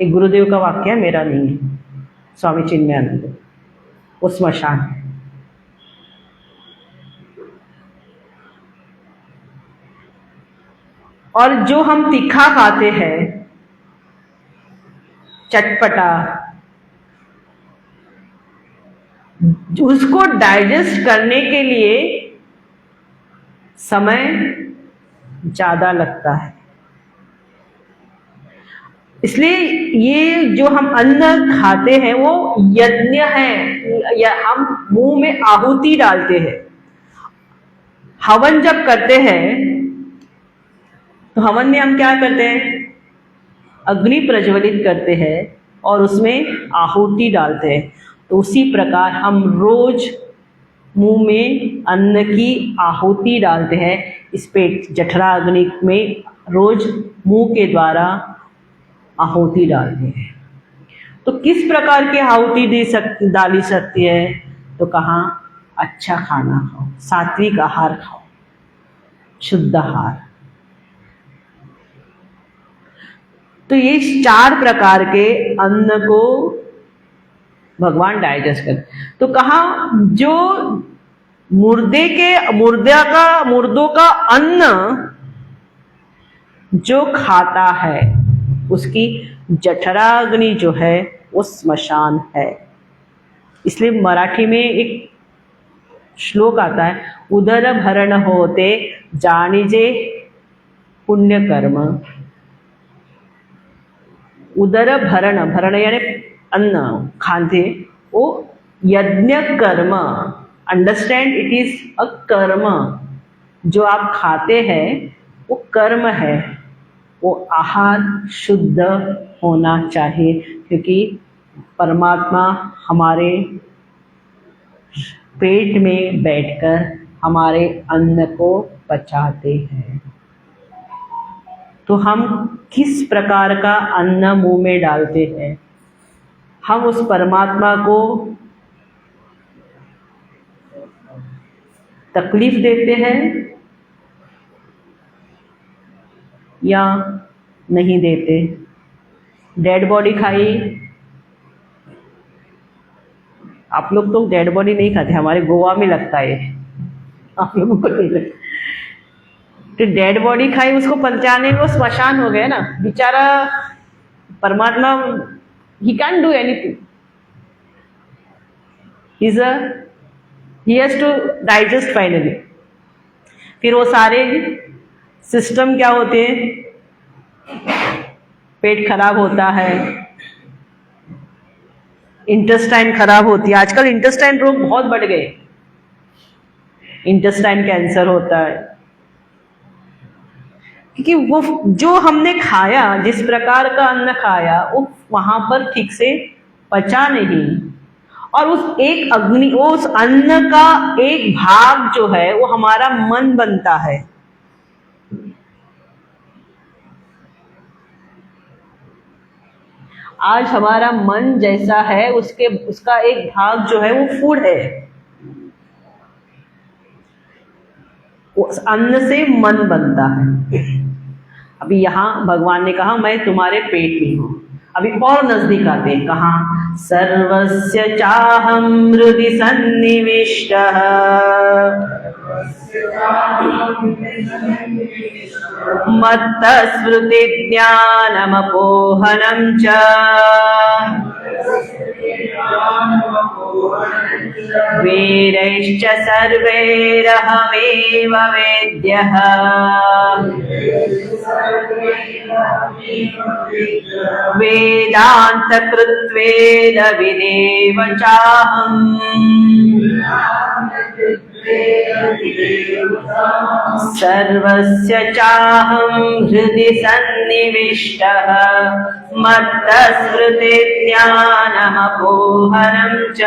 एक गुरुदेव का वाक्य है, मेरा नहीं है, स्वामी चिन्मयानंद, वो स्मशान है। और जो हम तीखा खाते हैं, चटपटा, उसको डाइजेस्ट करने के लिए समय ज्यादा लगता है। इसलिए ये जो हम अन्न खाते हैं वो यज्ञ है, या हम मुंह में आहुति डालते हैं। हवन जब करते हैं तो हवन में हम क्या करते हैं, अग्नि प्रज्वलित करते हैं और उसमें आहुति डालते हैं। तो उसी प्रकार हम रोज मुंह में अन्न की आहुति डालते हैं। इस पेट जठरा अग्नि में रोज मुंह के द्वारा आहुति डालते हैं। तो किस प्रकार की आहुति डाली सकती है, तो कहाँ, अच्छा खाना खाओ, सात्विक आहार खाओ, शुद्ध आहार। तो ये 4 प्रकार के अन्न को भगवान डाइजेस्ट करते। तो कहा जो मुर्दों का अन्न जो खाता है उसकी जठराग्नि जो है वो स्मशान है। इसलिए मराठी में एक श्लोक आता है, उदर भरण होते जानिजे पुण्य कर्म। उदर भरण यानी अन्न खाते, वो यज्ञ कर्म, अंडरस्टैंड, इट इज अ कर्म। जो आप खाते हैं वो कर्म है, वो आहार शुद्ध होना चाहिए, क्योंकि परमात्मा हमारे पेट में बैठकर हमारे अन्न को पचाते हैं। तो हम किस प्रकार का अन्न मुंह में डालते हैं, हम उस परमात्मा को तकलीफ देते हैं या नहीं देते। डेड बॉडी खाई, आप लोग तो डेड बॉडी नहीं खाते, हमारे गोवा में लगता है, आप लोगों को नहीं लगता। तो डेड बॉडी खाई, उसको पचाने में वो स्मशान हो गया ना बेचारा। परमात्मा, he can't do anything, he has to digest finally। फिर वो सारे सिस्टम क्या होते हैं, पेट खराब होता है, इंटेस्टाइन खराब होती है। आजकल इंटेस्टाइन रोग बहुत बढ़ गए, इंटेस्टाइन कैंसर होता है, क्योंकि वो जो हमने खाया, जिस प्रकार का अन्न खाया, वो वहां पर ठीक से पचा नहीं। और उस अन्न का एक भाग जो है वो हमारा मन बनता है। आज हमारा मन जैसा है, उसका एक भाग जो है वो फूड है। उस अन्न से मन बनता है। अभी यहाँ भगवान ने कहा मैं तुम्हारे पेट में हूं। अभी और नजदीक आते हैं, कहा सर्वस्य चाहं हृदि सन्निविष्टः मत्तस्मृति ज्ञानमपोहनं च वेदैश्च सर्वैरहमेव वेद्यः वेदान्तकृत्वेद विदेव चाहम् सर्वस्य चाहं हृदि सन्निविष्टः मत्तस्मृति ज्ञानमपोहनं च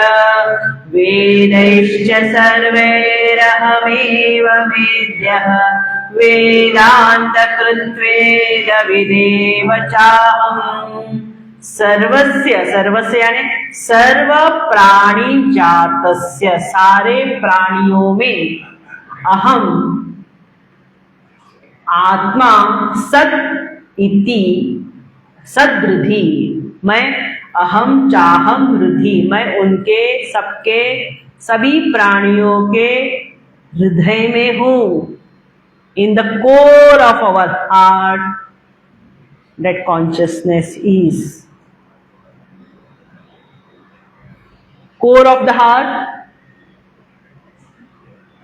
वेदैश्च सर्वैरहमेव वेद्यः वेदान्तकृत्वेद विदेव चाहम् सर्वस्य यानी सर्व प्राणी जातस्य, सारे प्राणियों में अहम आत्मा सत इति सदृधि मैं अहम चाहम हृदि, मैं उनके सबके सभी प्राणियों के हृदय में हूँ. In the core of our heart, that consciousness is. Core of the heart,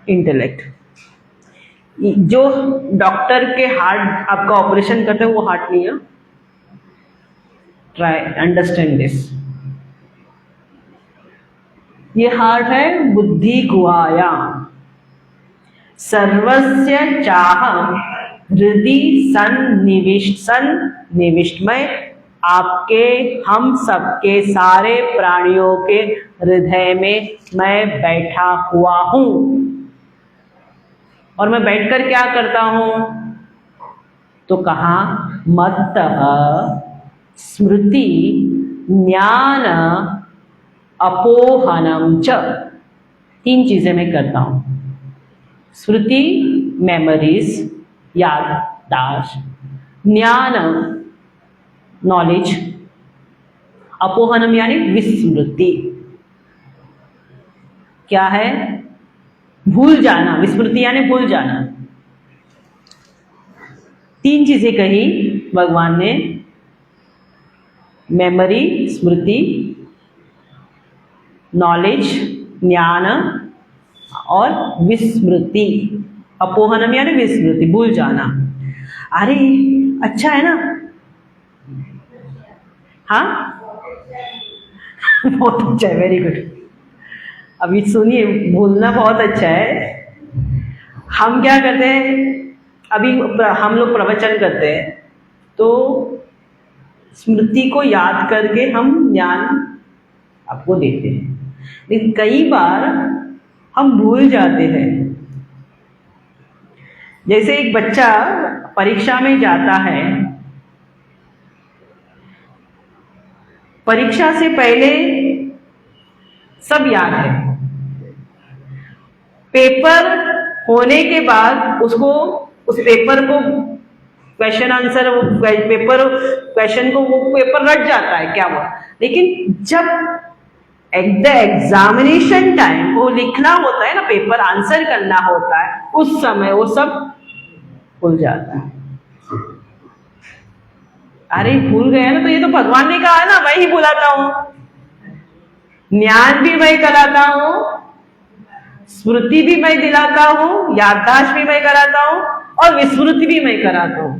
intellect. जो डॉक्टर के हार्ट आपका ऑपरेशन करते हैं वो हार्ट नहीं है. Try understand this. ये हार्ट है बुद्धि गुहायाम. सर्वस्य चाह हृदि सन्निविष्ट. मैं आपके हम सबके सारे प्राणियों के हृदय में मैं बैठा हुआ हूँ. और मैं बैठकर क्या करता हूँ? तो कहा मत्तः स्मृति ज्ञान अपोहनम च. 3 चीजें मैं करता हूँ. स्मृति मेमोरीज याददाश्त, ज्ञान नॉलेज, अपोहनम यानी विस्मृति. क्या है? भूल जाना. विस्मृति यानी भूल जाना. 3 चीजें कही भगवान ने. मेमोरी स्मृति, नॉलेज ज्ञान और विस्मृति. अपोहनम यानी विस्मृति, भूल जाना. अरे अच्छा है ना? हाँ बहुत अच्छा है. Very good. अभी सुनिए, भूलना बहुत अच्छा है. हम क्या करते हैं, अभी हम लोग प्रवचन करते हैं तो स्मृति को याद करके हम ज्ञान आपको देते हैं. लेकिन कई बार हम भूल जाते हैं. जैसे एक बच्चा परीक्षा में जाता है, परीक्षा से पहले सब याद है. पेपर होने के बाद उसको उस पेपर को क्वेश्चन आंसर पेपर क्वेश्चन को वो पेपर रट जाता है क्या हुआ. लेकिन जब एट द एग्जामिनेशन टाइम वो लिखना होता है ना, पेपर आंसर करना होता है, उस समय वो सब भूल जाता है. अरे भूल गया ना, तो ये तो भगवान ने कहा ना, मैं ही बुलाता हूं. ज्ञान भी मैं कराता हूं, स्मृति भी मैं दिलाता हूं, याददाश्त भी मैं कराता हूं और विस्मृति भी मैं कराता हूं.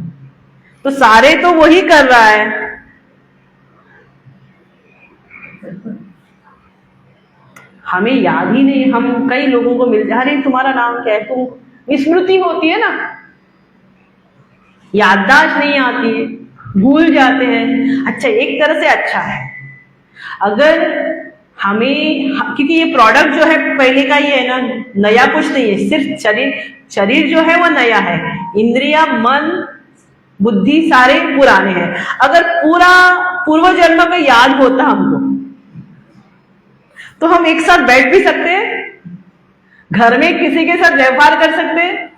तो सारे तो वही कर रहा है. हमें याद ही नहीं. हम कई लोगों को मिल जाए, अरे तुम्हारा नाम क्या है, तुम. विस्मृति होती है ना, याददाश्त नहीं आती है, भूल जाते हैं. अच्छा, एक तरह से अच्छा है अगर हमें, क्योंकि ये प्रोडक्ट जो है पहले का ही है ना, नया कुछ नहीं है. सिर्फ शरीर जो है वो नया है. इंद्रिया मन बुद्धि सारे पुराने हैं. अगर पूरा पूर्व जन्म का याद होता हमको तो हम एक साथ बैठ भी सकते हैं, घर में किसी के साथ व्यवहार कर सकते हैं.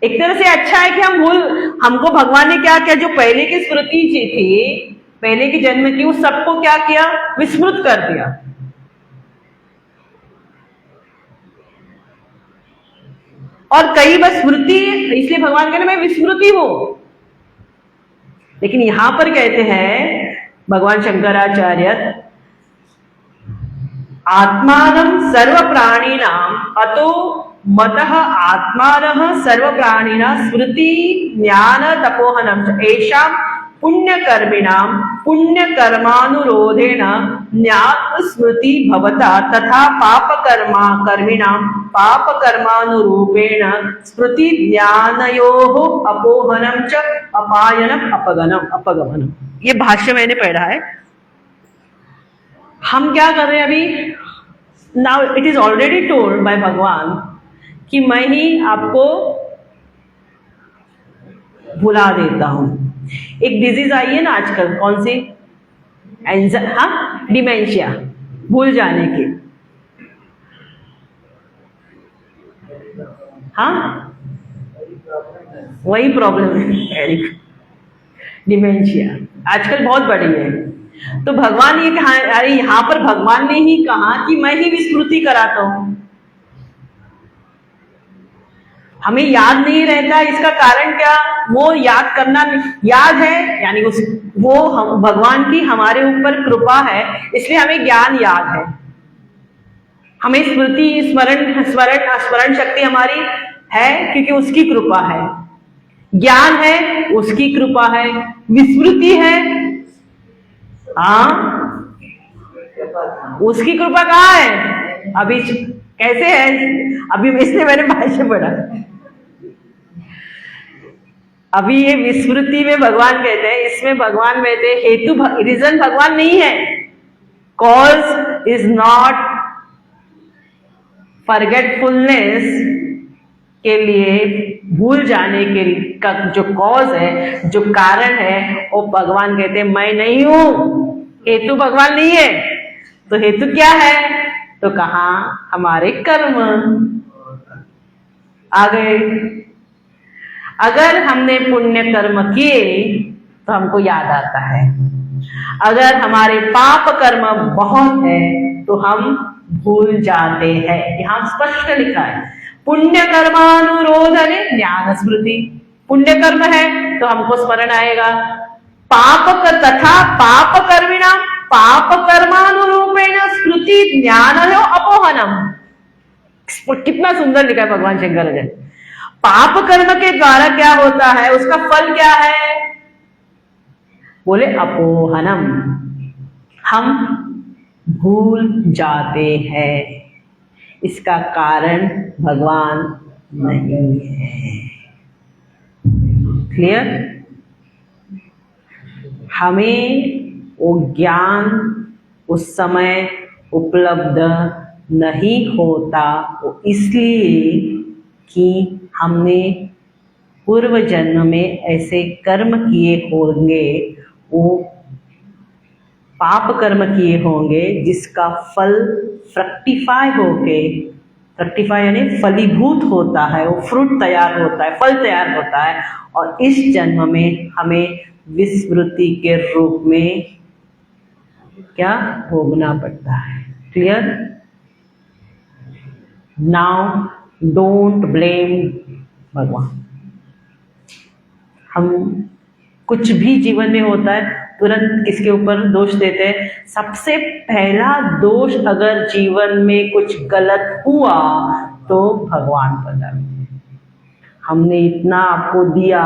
एक तरह से अच्छा है कि हमको भगवान ने क्या किया, जो पहले की स्मृति थी, पहले की जन्म की, उस सबको क्या किया, विस्मृत कर दिया. और कई बार स्मृति, इसलिए भगवान कहते मैं विस्मृति हूं. लेकिन यहां पर कहते हैं भगवान शंकराचार्य, आत्मानं सर्व प्राणिनाम अतो मतः आत्मानः सर्व प्राणिना स्मृति ज्ञान तपोहनम एषां पुण्यकर्मिणां पुण्यकर्मानुरोधेन ज्ञात स्मृति भवता तथा कर्मिणां पापकर्मानुरूपेण स्मृति ज्ञानयोः अपोहनम च अपायनम अपगमनम. ये भाष्य मैंने पढ़ा है. हम क्या कर रहे हैं अभी? Now it is already told by भगवान कि मैं ही आपको भुला देता हूं. एक डिजीज आई है ना आजकल, कौन सी? डिमेंशिया, भूल जाने की. हाँ, वही प्रॉब्लम है. डिमेंशिया आजकल बहुत बड़ी है। तो भगवान ये कहा, अरे यहाँ पर भगवान ने ही कहा कि मैं ही विस्मृति कराता हूं, हमें याद नहीं रहता। इसका कारण क्या? वो याद करना याद है, यानी वो हम भगवान की हमारे ऊपर कृपा है, इसलिए हमें ज्ञान याद है, हमें स्मृति स्मरण शक्ति हमारी है क्योंकि उसकी कृपा है। ज्ञान है, उसकी कृपा है। विस्मृति है, हाँ, उसकी कृपा कहाँ है? अभी कैसे है? अभी इसलिए मैंने भाष्य पढ़ा। अभी ये विस्मृति में भगवान कहते हैं, इसमें भगवान कहते हैं हेतु रीजन भगवान नहीं है। कॉज इज नॉट फॉरगेटफुलनेस के लिए, भूल जाने के का जो कॉज है, जो कारण है, वो भगवान कहते हैं मैं नहीं हूं, हेतु भगवान नहीं है। तो हेतु क्या है? तो कहा हमारे कर्म आ गए। अगर हमने पुण्य कर्म किए तो हमको याद आता है, अगर हमारे पाप कर्म बहुत है तो हम भूल जाते हैं। यहां स्पष्ट लिखा है पुण्य कर्मानुरोधने ज्ञान स्मृति। पुण्य कर्म है तो हमको स्मरण आएगा। तथा पाप कर्मिणा पाप कर्मानुरूपेण स्मृति ज्ञान अपोहनम। कितना सुंदर लिखा है भगवान शंकर ने। पाप कर्म के द्वारा क्या होता है, उसका फल क्या है? बोले अपोहनम, हम भूल जाते हैं। इसका कारण भगवान नहीं है। क्लियर? हमें वो ज्ञान उस समय उपलब्ध नहीं होता, वो इसलिए कि हमने पूर्व जन्म में ऐसे कर्म किए होंगे, वो पाप कर्म किए होंगे जिसका फल फ्रक्टिफाई होके, फ्रक्टिफाई यानी फलीभूत होता है, वो फ्रूट तैयार होता है, फल तैयार होता है, और इस जन्म में हमें विस्मृति के रूप में क्या भोगना पड़ता है। क्लियर? नाउ डोंट ब्लेम भगवान। हम कुछ भी जीवन में होता है तुरंत किसके ऊपर दोष देते हैं? सबसे पहला दोष अगर जीवन में कुछ गलत हुआ तो भगवान पर डालते हैं। हमने इतना आपको दिया,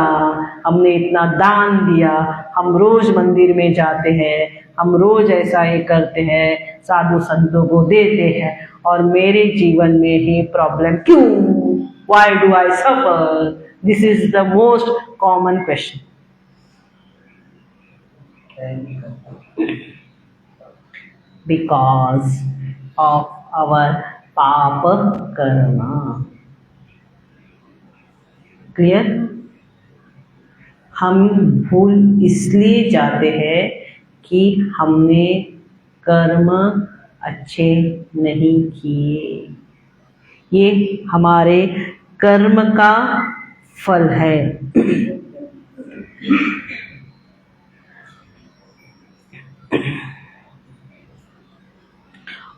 हमने इतना दान दिया, हम रोज मंदिर में जाते हैं, हम रोज ऐसा ये करते हैं, साधु संतों को देते हैं, और मेरे जीवन में ही प्रॉब्लम क्यों? Why do I suffer? This is the most common question. Because of our papa karma. Clear? हम भूल इसलिए जाते हैं कि हमने कर्म अच्छे नहीं किए। ये हमारे कर्म का फल है।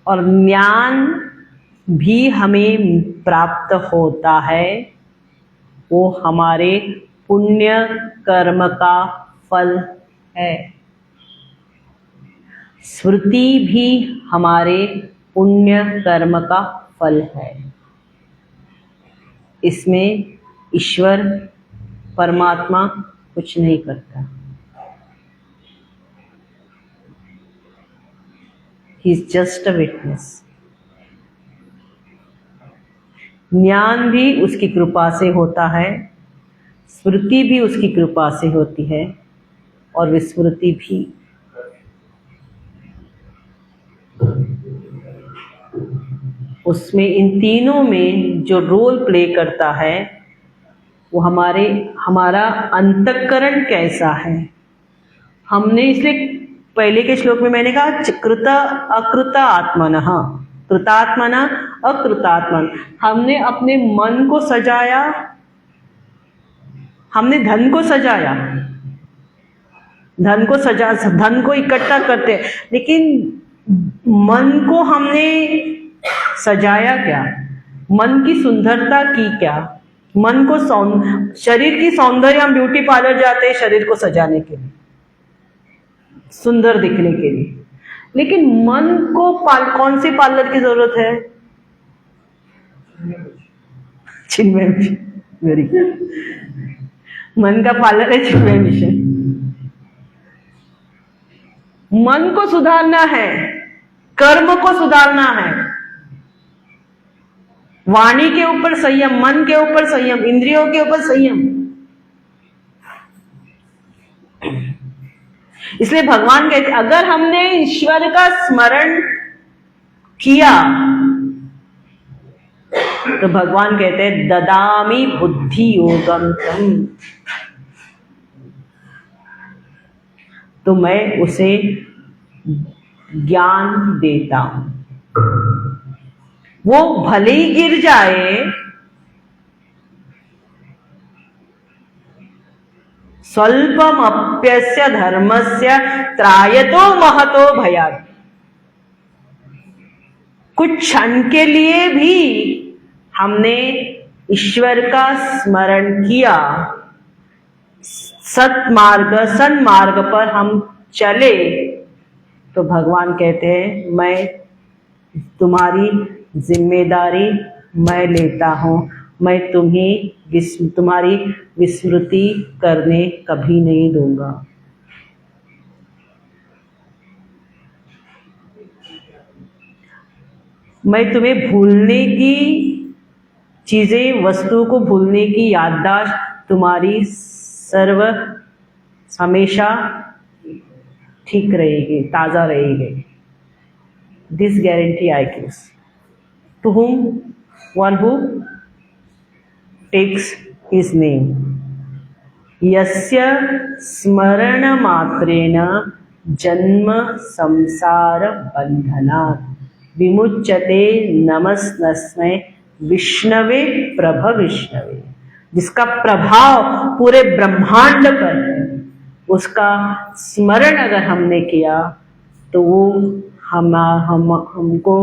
और ज्ञान भी हमें प्राप्त होता है, वो हमारे पुण्य कर्म का फल है। स्मृति भी हमारे पुण्य कर्म का फल है। इसमें ईश्वर परमात्मा कुछ नहीं करता। He is just a witness. ज्ञान भी उसकी कृपा से होता है, स्मृति भी उसकी कृपा से होती है, और विस्मृति भी। उसमें इन तीनों में जो रोल प्ले करता है वो हमारा अंतःकरण कैसा है। हमने इसलिए पहले के श्लोक में मैंने कहा कृत अकृत आत्मनः, कृतात्मना अकृतात्मन। हमने अपने मन को सजाया, हमने धन को सजाया, धन को इकट्ठा करते हैं, लेकिन मन को हमने सजाया क्या? मन की सुंदरता की क्या? मन को शरीर की सौंदर्य, हम ब्यूटी पार्लर जाते हैं शरीर को सजाने के लिए, सुंदर दिखने के लिए, लेकिन मन को कौन से पार्लर की जरूरत है? चिन्मय मिशन, वेरी गुड। मन का पार्लर है चिन्मय मिशन। मन को सुधारना है, कर्म को सुधारना है, वाणी के ऊपर संयम, मन के ऊपर संयम, इंद्रियों के ऊपर संयम। इसलिए भगवान कहते अगर हमने ईश्वर का स्मरण किया तो भगवान कहते हैं ददामि बुद्धि योगम तम, तो मैं उसे ज्ञान देता हूं। वो भले ही गिर जाए, स्वल्पम अप्यस्य धर्मस्य त्रायतो महतो भयात्। कुछ क्षण के लिए भी हमने ईश्वर का स्मरण किया, सन्मार्ग पर हम चले, तो भगवान कहते हैं मैं तुम्हारी जिम्मेदारी मैं लेता हूं, मैं तुम्हारी विस्मृति करने कभी नहीं दूंगा। मैं तुम्हें भूलने की चीजें, वस्तुओं को भूलने की याददाश्त तुम्हारी हमेशा ठीक रहेगी, ताजा रहेगी। This guarantee I give to whom one who takes his name. यस्य स्मरण मात्रेण जन्म संसार बंधनात् विमुच्यते नमस्तस्मै विष्णवे प्रभ विष्णवे। जिसका प्रभाव पूरे ब्रह्मांड पर है, उसका स्मरण अगर हमने किया तो वो हमको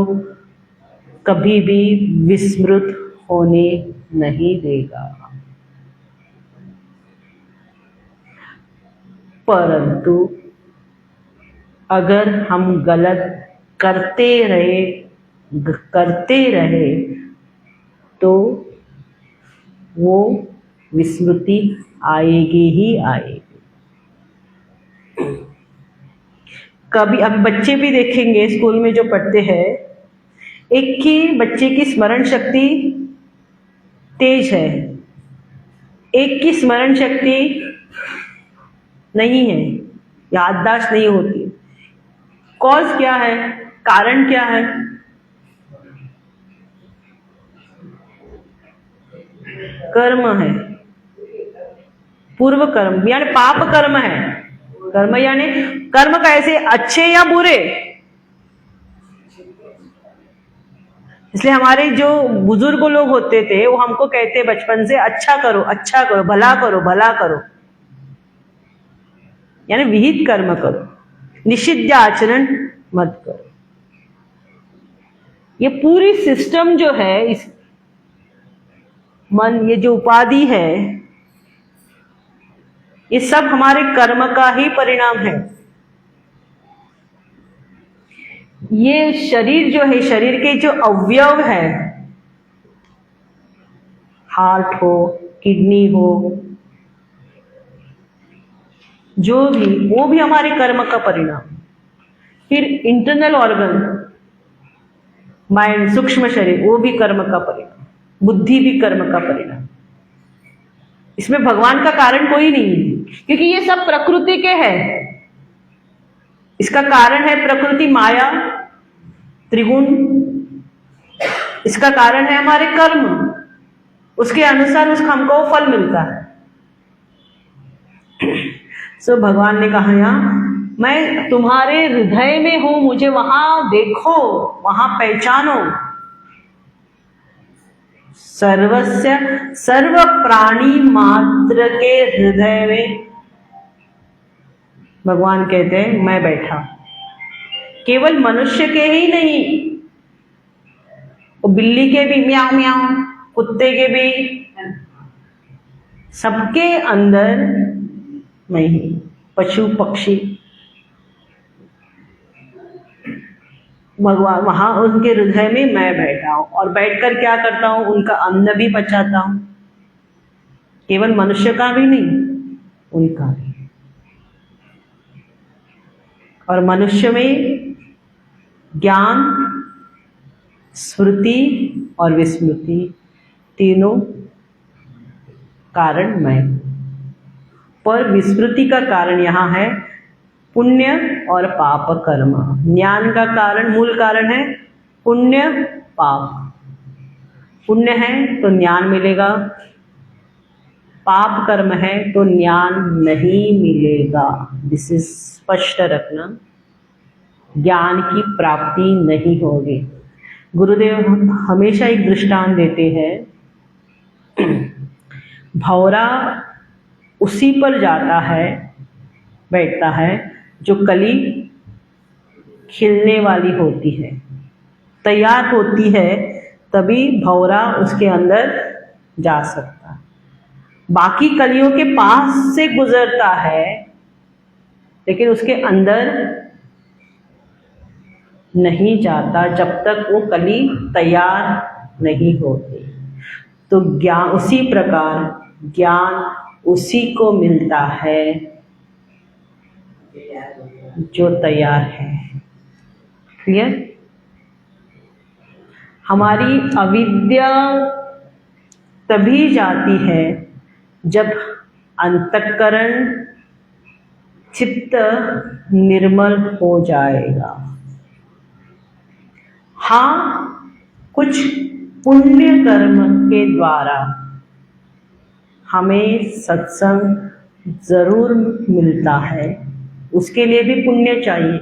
कभी भी विस्मृत होने नहीं देगा। परंतु अगर हम गलत करते रहे तो वो विस्मृति आएगी ही आएगी। कभी अब बच्चे भी देखेंगे स्कूल में जो पढ़ते हैं, एक ही बच्चे की स्मरण शक्ति तेज है, एक की स्मरण शक्ति नहीं है, याददाश्त नहीं होती। कॉज क्या है? कारण क्या है? कर्म है, पूर्व कर्म यानी पाप कर्म है। कर्म यानी कर्म कैसे, अच्छे या बुरे। इसलिए हमारे जो बुजुर्ग लोग होते थे वो हमको कहते बचपन से अच्छा करो, अच्छा करो, भला करो, भला करो, यानी विहित कर्म करो, निषिद्ध आचरण मत करो। ये पूरी सिस्टम जो है, इस मन, ये जो उपाधि है, ये सब हमारे कर्म का ही परिणाम है। ये शरीर जो है, शरीर के जो अवयव है, हार्ट हो, किडनी हो, जो भी, वो भी हमारे कर्म का परिणाम। फिर इंटरनल ऑर्गन, माइंड, सूक्ष्म शरीर, वो भी कर्म का परिणाम, बुद्धि भी कर्म का परिणाम। इसमें भगवान का कारण कोई नहीं है, क्योंकि ये सब प्रकृति के है। इसका कारण है प्रकृति, माया, त्रिगुण। इसका कारण है हमारे कर्म, उसके अनुसार उसका हमको फल मिलता है। सो भगवान ने कहा यहाँ मैं तुम्हारे हृदय में हूं, मुझे वहां देखो, वहां पहचानो। सर्वस्य सर्व प्राणी मात्र के हृदय में भगवान कहते हैं मैं बैठा। केवल मनुष्य के ही नहीं, वो बिल्ली के भी म्याऊं म्याऊं, कुत्ते के भी, सबके अंदर मैं ही, पशु पक्षी, भगवान वहां उनके हृदय में मैं बैठा हूं और बैठकर क्या करता हूं, उनका अन्न भी पचाता हूं। केवल मनुष्य का भी नहीं, उनका भी। और मनुष्य में ज्ञान, स्मृति और विस्मृति तीनों कारण मैं। पर विस्मृति का कारण यहाँ है पुण्य और पाप कर्म। ज्ञान का कारण, मूल कारण है पुण्य पाप। पुण्य है तो ज्ञान मिलेगा, पाप कर्म है तो ज्ञान नहीं मिलेगा। दिस इज स्पष्ट रखना, ज्ञान की प्राप्ति नहीं होगी। गुरुदेव हमेशा एक दृष्टांत देते हैं, भौरा उसी पर जाता है, बैठता है जो कली खिलने वाली होती है, तैयार होती है, तभी भौरा उसके अंदर जा सकता है। बाकी कलियों के पास से गुजरता है लेकिन उसके अंदर नहीं जाता जब तक वो कली तैयार नहीं होती। तो ज्ञान उसी प्रकार, ज्ञान उसी को मिलता है जो तैयार है। क्लियर? हमारी अविद्या तभी जाती है जब अंतःकरण, चित्त निर्मल हो जाएगा। हाँ, कुछ पुण्य कर्म के द्वारा हमें सत्संग जरूर मिलता है, उसके लिए भी पुण्य चाहिए।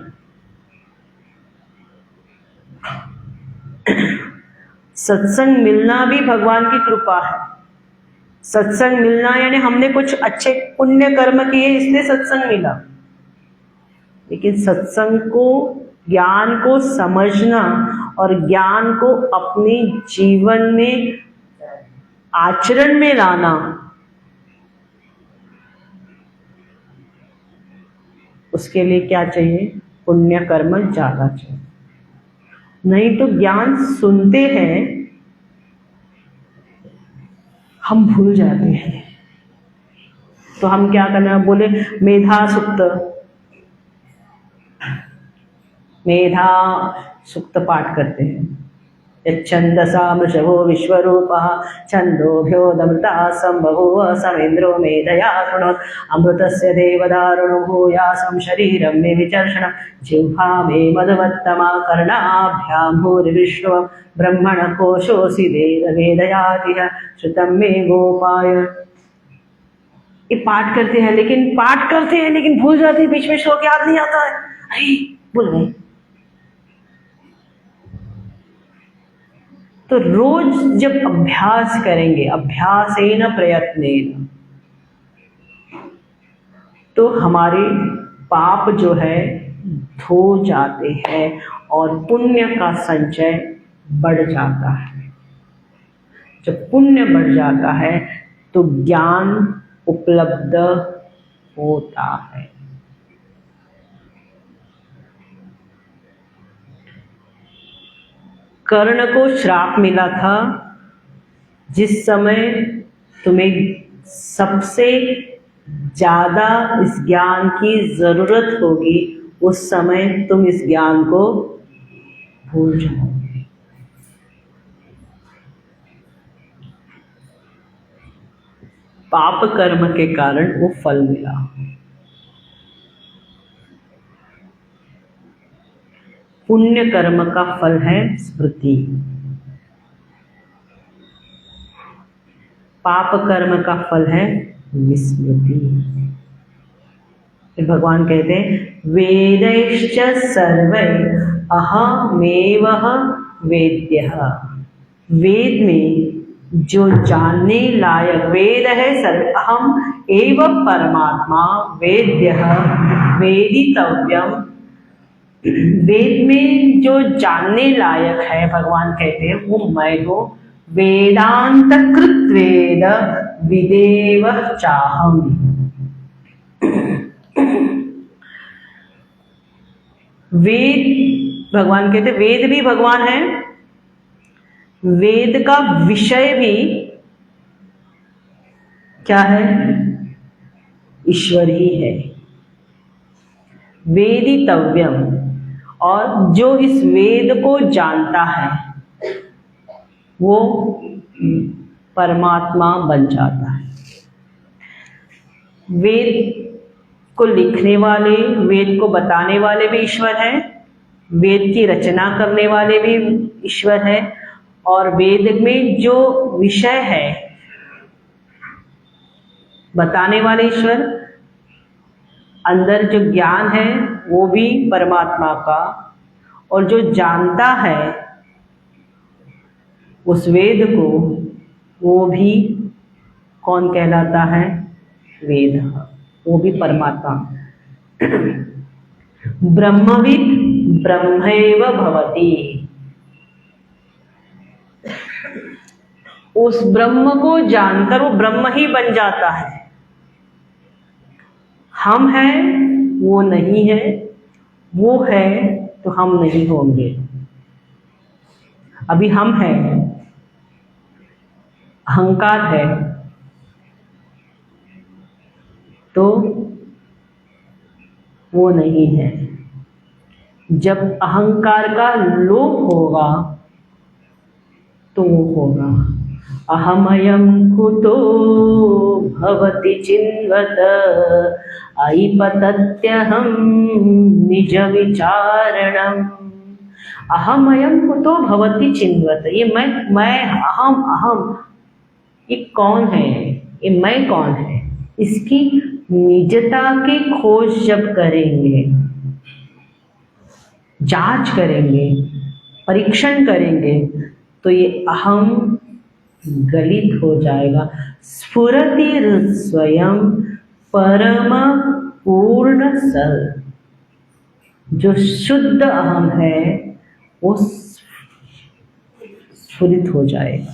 सत्संग मिलना भी भगवान की कृपा है। सत्संग मिलना यानी हमने कुछ अच्छे पुण्य कर्म किए इसलिए सत्संग मिला। लेकिन सत्संग को, ज्ञान को समझना और ज्ञान को अपने जीवन में आचरण में लाना, उसके लिए क्या चाहिए? पुण्य कर्म ज्यादा चाहिए। नहीं तो ज्ञान सुनते हैं, हम भूल जाते हैं। तो हम क्या करना, बोले मेधा सुक्त, मेधा सुक्त पाठ करते हैं। यच्छन्दसा मृषभो विश्वरूपः छन्दोभ्योऽदमृता सम्बभूव समेन्द्रो मेधया शृणोत् अमृतस्य देवदारुणो भूयासं शरीरं मे विचर्षणं जिह्वा मे मधुमत्तमा कर्णाभ्यां भूरिविष्णुवं ब्रह्मण कोशोऽसि वेदयातिह श्रुतं मे गोपाय। ये पाठ करते हैं लेकिन भूल जाते हैं, बीच में श्लोक याद नहीं आता है, अरे भूल गए। तो रोज जब अभ्यास करेंगे, अभ्यासेन प्रयत्नेन, तो हमारे पाप जो है धो जाते हैं और पुण्य का संचय बढ़ जाता है। जब पुण्य बढ़ जाता है तो ज्ञान उपलब्ध होता है। कर्ण को श्राप मिला था, जिस समय तुम्हें सबसे ज्यादा इस ज्ञान की जरूरत होगी उस समय तुम इस ज्ञान को भूल जाओगे। पाप कर्म के कारण वो फल मिला। पुण्य कर्म का फल है स्मृति, पाप कर्म का फल है विस्मृति। फिर भगवान कहते हैं वेदैश्च सर्वै अहमेवः वेद्यः। वेद में जो जानने लायक वेद है सर्व अहम एव परमात्मा वेद्यः वेदितव्यम। वेद में जो जानने लायक है भगवान कहते हैं वो मैं हूँ। वेदांत कृत वेद विदेव चाहम। वेद भगवान कहते वेद भी भगवान है, वेद का विषय भी क्या है? ईश्वर ही है। वेदितव्यम, और जो इस वेद को जानता है वो परमात्मा बन जाता है। वेद को लिखने वाले, वेद को बताने वाले भी ईश्वर हैं, वेद की रचना करने वाले भी ईश्वर हैं, और वेद में जो विषय है बताने वाले ईश्वर, अंदर जो ज्ञान है वो भी परमात्मा का, और जो जानता है उस वेद को वो भी कौन कहलाता है? वेद, वो भी परमात्मा। ब्रह्मविद ब्रह्मैव भवति। उस ब्रह्म को जानकर वो ब्रह्म ही बन जाता है। हम हैं वो नहीं है, वो है तो हम नहीं होंगे। अभी हम हैं, अहंकार है तो वो नहीं है। जब अहंकार का लोप होगा तो वो होगा। अहमयं कुतो भवति चिन्वत ऐपतत्यहं निज विचारणम्। अहमयं कुतो भवति चिन्वत, ये मैं अहम, ये कौन है? ये मैं कौन है? इसकी निजता की खोज जब करेंगे, जांच करेंगे, परीक्षण करेंगे तो ये अहम गलित हो जाएगा। स्फुरति स्वयं परम पूर्ण सल, जो शुद्ध अहम है वो स्फुरित हो जाएगा,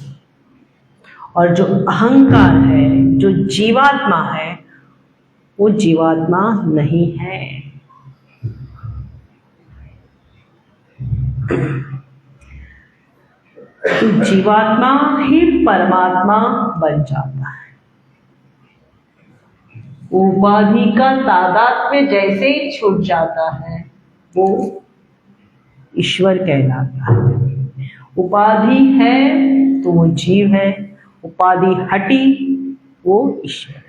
और जो अहंकार है, जो जीवात्मा है, वो जीवात्मा नहीं है। तो जीवात्मा ही परमात्मा बन जाता है। उपाधि का तादात्म्य जैसे ही छूट जाता है वो ईश्वर कहलाता है। उपाधि है तो वो जीव है, उपाधि हटी वो ईश्वर है।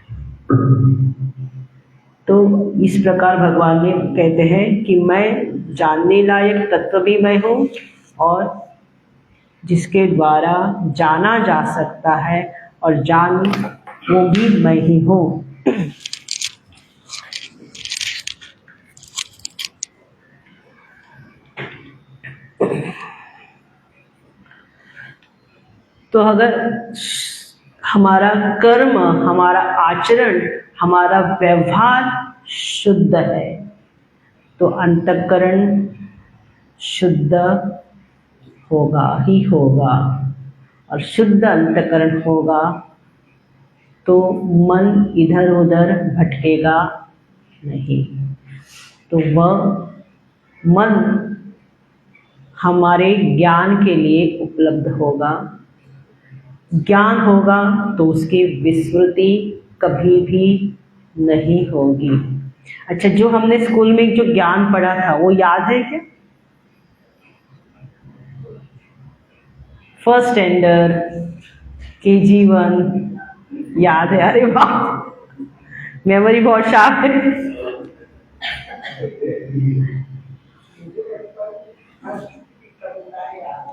तो इस प्रकार भगवान ने कहते हैं कि मैं जानने लायक तत्व भी मैं हूँ, और जिसके द्वारा जाना जा सकता है और जान वो भी मैं ही हूँ। तो अगर हमारा कर्म, हमारा आचरण, हमारा व्यवहार शुद्ध है तो अंतःकरण शुद्ध होगा ही होगा, और शुद्ध अंतःकरण होगा तो मन इधर उधर भटकेगा नहीं। तो वह मन हमारे ज्ञान के लिए उपलब्ध होगा। ज्ञान होगा तो उसकी विस्मृति कभी भी नहीं होगी। अच्छा, जो हमने स्कूल में जो ज्ञान पढ़ा था वो याद है क्या? फर्स्ट स्टैंडर्ड, KG1 याद है? अरे वाह, मेमोरी बहुत शार्प है।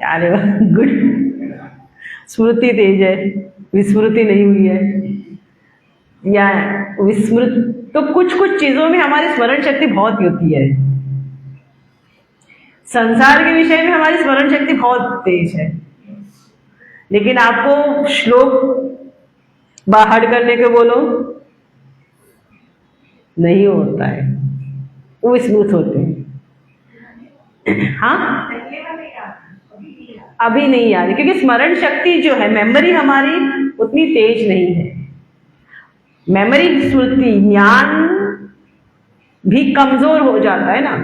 अरे वाह, गुड, स्मृति तेज है, विस्मृति नहीं हुई है। या विस्मृत तो कुछ कुछ चीजों में हमारी स्मरण शक्ति बहुत होती है। संसार के विषय में हमारी स्मरण शक्ति बहुत तेज है, लेकिन आपको श्लोक बाहर करने के बोलो, नहीं होता है, वो स्मूथ होते हैं। हाँ, अभी नहीं याद, क्योंकि स्मरण शक्ति जो है, मेमोरी हमारी उतनी तेज नहीं है। मेमोरी, स्मृति, ज्ञान भी कमजोर हो जाता है ना।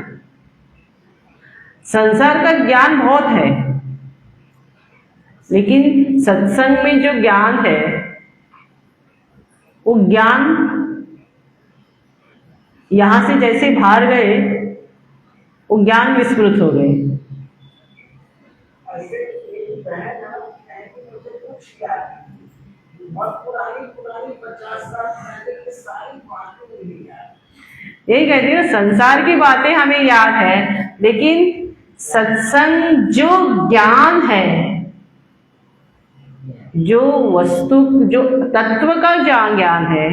संसार का ज्ञान बहुत है, लेकिन सत्संग में जो ज्ञान है वो ज्ञान यहां से जैसे बाहर गए वो ज्ञान विस्मृत हो गए। यही कहती हूँ, संसार की बातें हमें याद है, लेकिन सत्संग जो ज्ञान है, जो वस्तु, जो तत्व का ज्ञान है,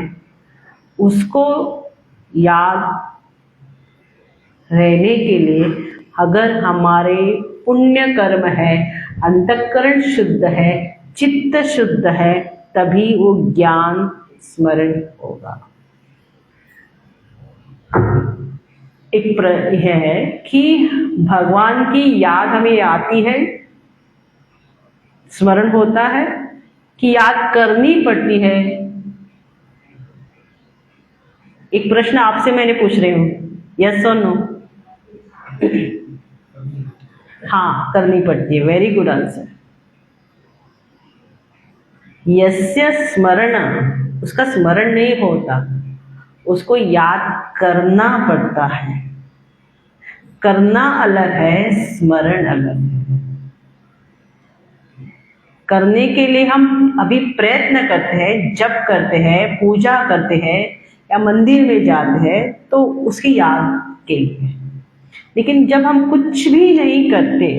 उसको याद रहने के लिए अगर हमारे पुण्य कर्म है, अंतःकरण शुद्ध है, चित्त शुद्ध है, तभी वो ज्ञान स्मरण होगा। एक यह है कि भगवान की याद हमें आती है, स्मरण होता है, कि याद करनी पड़ती है। एक प्रश्न आपसे मैंने पूछ रही हूं, यस और नो? हाँ, करनी पड़ती है। Very good answer. यस्य स्मरण, उसका स्मरण नहीं होता, उसको याद करना पड़ता है। करना अलग है, स्मरण अलग है। करने के लिए हम अभी प्रयत्न करते हैं, जप करते हैं, पूजा करते हैं या मंदिर में जाते हैं, तो उसकी याद के लिए। लेकिन जब हम कुछ भी नहीं करते,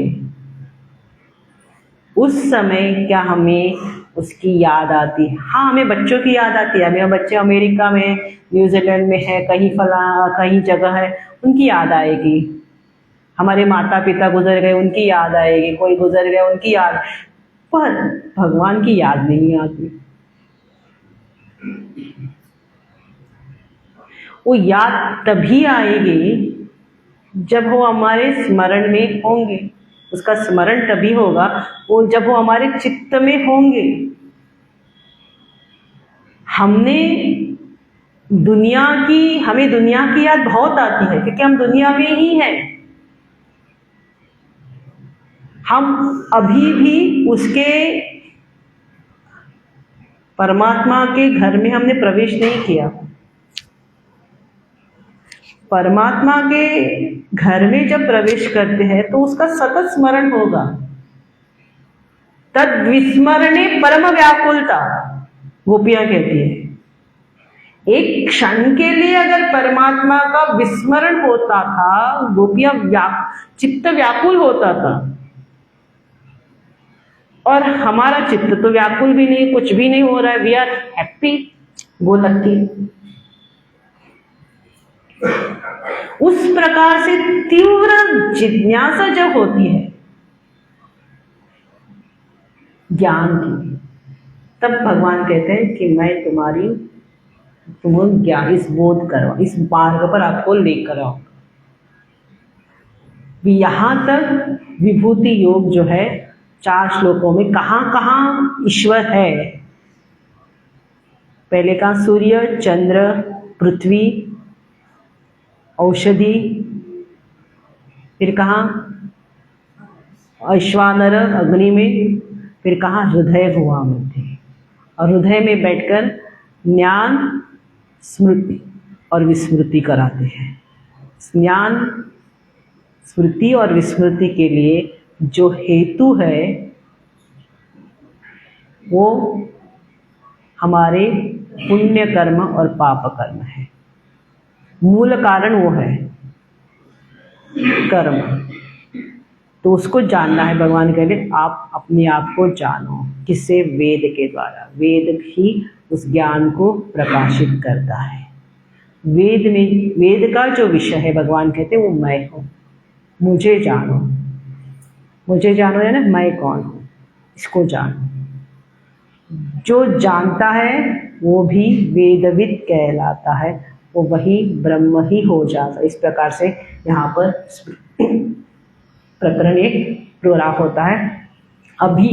उस समय क्या हमें उसकी याद आती है? हाँ, हमें बच्चों की याद आती है। मेरे बच्चे अमेरिका में, न्यूजीलैंड में है, कहीं जगह है, उनकी याद आएगी। हमारे माता पिता गुजर गए, उनकी याद आएगी। कोई गुजर गया, उनकी याद। पर भगवान की याद नहीं आती। वो याद तभी आएगी जब वो हमारे स्मरण में होंगे। उसका स्मरण तभी होगा वो जब वो हमारे चित्त में होंगे। हमें दुनिया की याद बहुत आती है, क्योंकि हम दुनिया में ही हैं। हम अभी भी उसके परमात्मा के घर में हमने प्रवेश नहीं किया। परमात्मा के घर में जब प्रवेश करते हैं तो उसका सतत स्मरण होगा। तद विस्मरणे परम व्याकुलता, गोपियां कहती है। एक क्षण के लिए अगर परमात्मा का विस्मरण होता था, गोपियां चित्त व्याकुल होता था। और हमारा चित्त तो व्याकुल भी नहीं, कुछ भी नहीं हो रहा है। We are happy go lucky. उस प्रकार से तीव्र जिज्ञासा जब होती है ज्ञान की, तब भगवान कहते हैं कि मैं तुम्हें ज्ञान, इस बोध करवा, इस मार्ग पर आपको लेकर आऊं। यहां तक विभूति योग जो है 4 श्लोकों में कहां कहां ईश्वर है। पहले कहा सूर्य, चंद्र, पृथ्वी, औषधि, फिर कहा ऐश्वानर अग्नि में, फिर कहा हृदय हुआ मध्य। और हृदय में बैठकर ज्ञान, स्मृति और विस्मृति कराते हैं। ज्ञान, स्मृति और विस्मृति के लिए जो हेतु है वो हमारे पुण्य कर्म और पाप कर्म है। मूल कारण वो है कर्म। तो उसको जानना है। भगवान कह रहे आप अपने आप को जानो। किससे? वेद के द्वारा। वेद ही उस ज्ञान को प्रकाशित करता है। वेद का जो विषय है, भगवान कहते हैं वो मैं हूँ। मुझे जानो। मुझे जानो है ना, मैं कौन हूँ, इसको जानो। जो जानता है वो भी वेदविद कहलाता है, वो वही ब्रह्म ही हो जाता है। इस प्रकार से यहाँ पर प्रकरण एक प्रारंभ होता है। अभी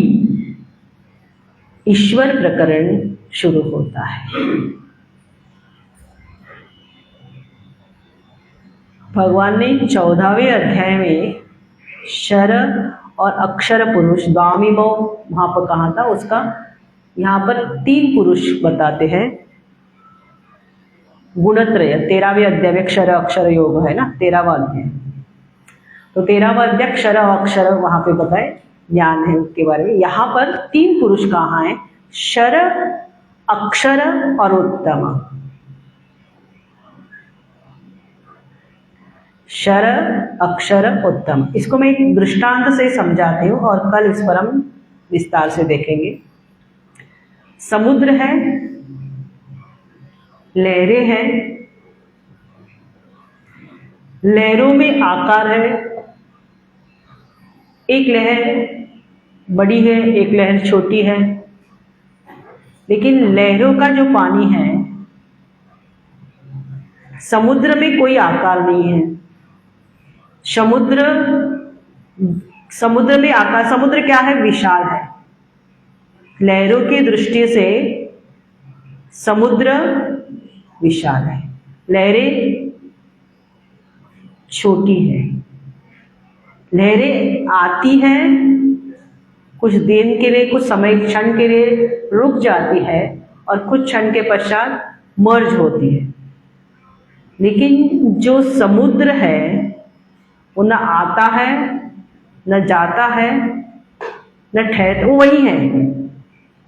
ईश्वर प्रकरण शुरू होता है। भगवान ने 14वें अध्याय में शर और अक्षर पुरुष द्वामिमो वहाँ पर कहा था, उसका यहाँ पर 3 पुरुष बताते हैं। गुणत्रय 13वें अध्याय में क्षर अक्षर योग है ना, 13वां अध्याय। तो 13वां अध्याय क्षर अक्षर वहाँ पे बताए ज्ञान है उसके बारे में। यहाँ पर 3 पुरुष कहाँ हैं? शर, अक्षर और उत्तम। शर, अक्षर, उत्तम। इसको मैं एक दृष्टांत से समझाती हूँ और कल इस पर हम विस्तार से देखेंगे। समुद्र है, लहरें हैं, लहरों में आकार है। एक लहर बड़ी है, एक लहर छोटी है, लेकिन लहरों का जो पानी है, समुद्र में कोई आकार नहीं है। समुद्र में आकार, समुद्र क्या है? विशाल है। लहरों की दृष्टि से समुद्र विशाल है, लहरें छोटी है। लहरें आती हैं, कुछ दिन के लिए, कुछ समय क्षण के लिए रुक जाती है और कुछ क्षण के पश्चात मर्ज होती है। लेकिन जो समुद्र है वो न आता है, न जाता है, न ठहर, वो वही है।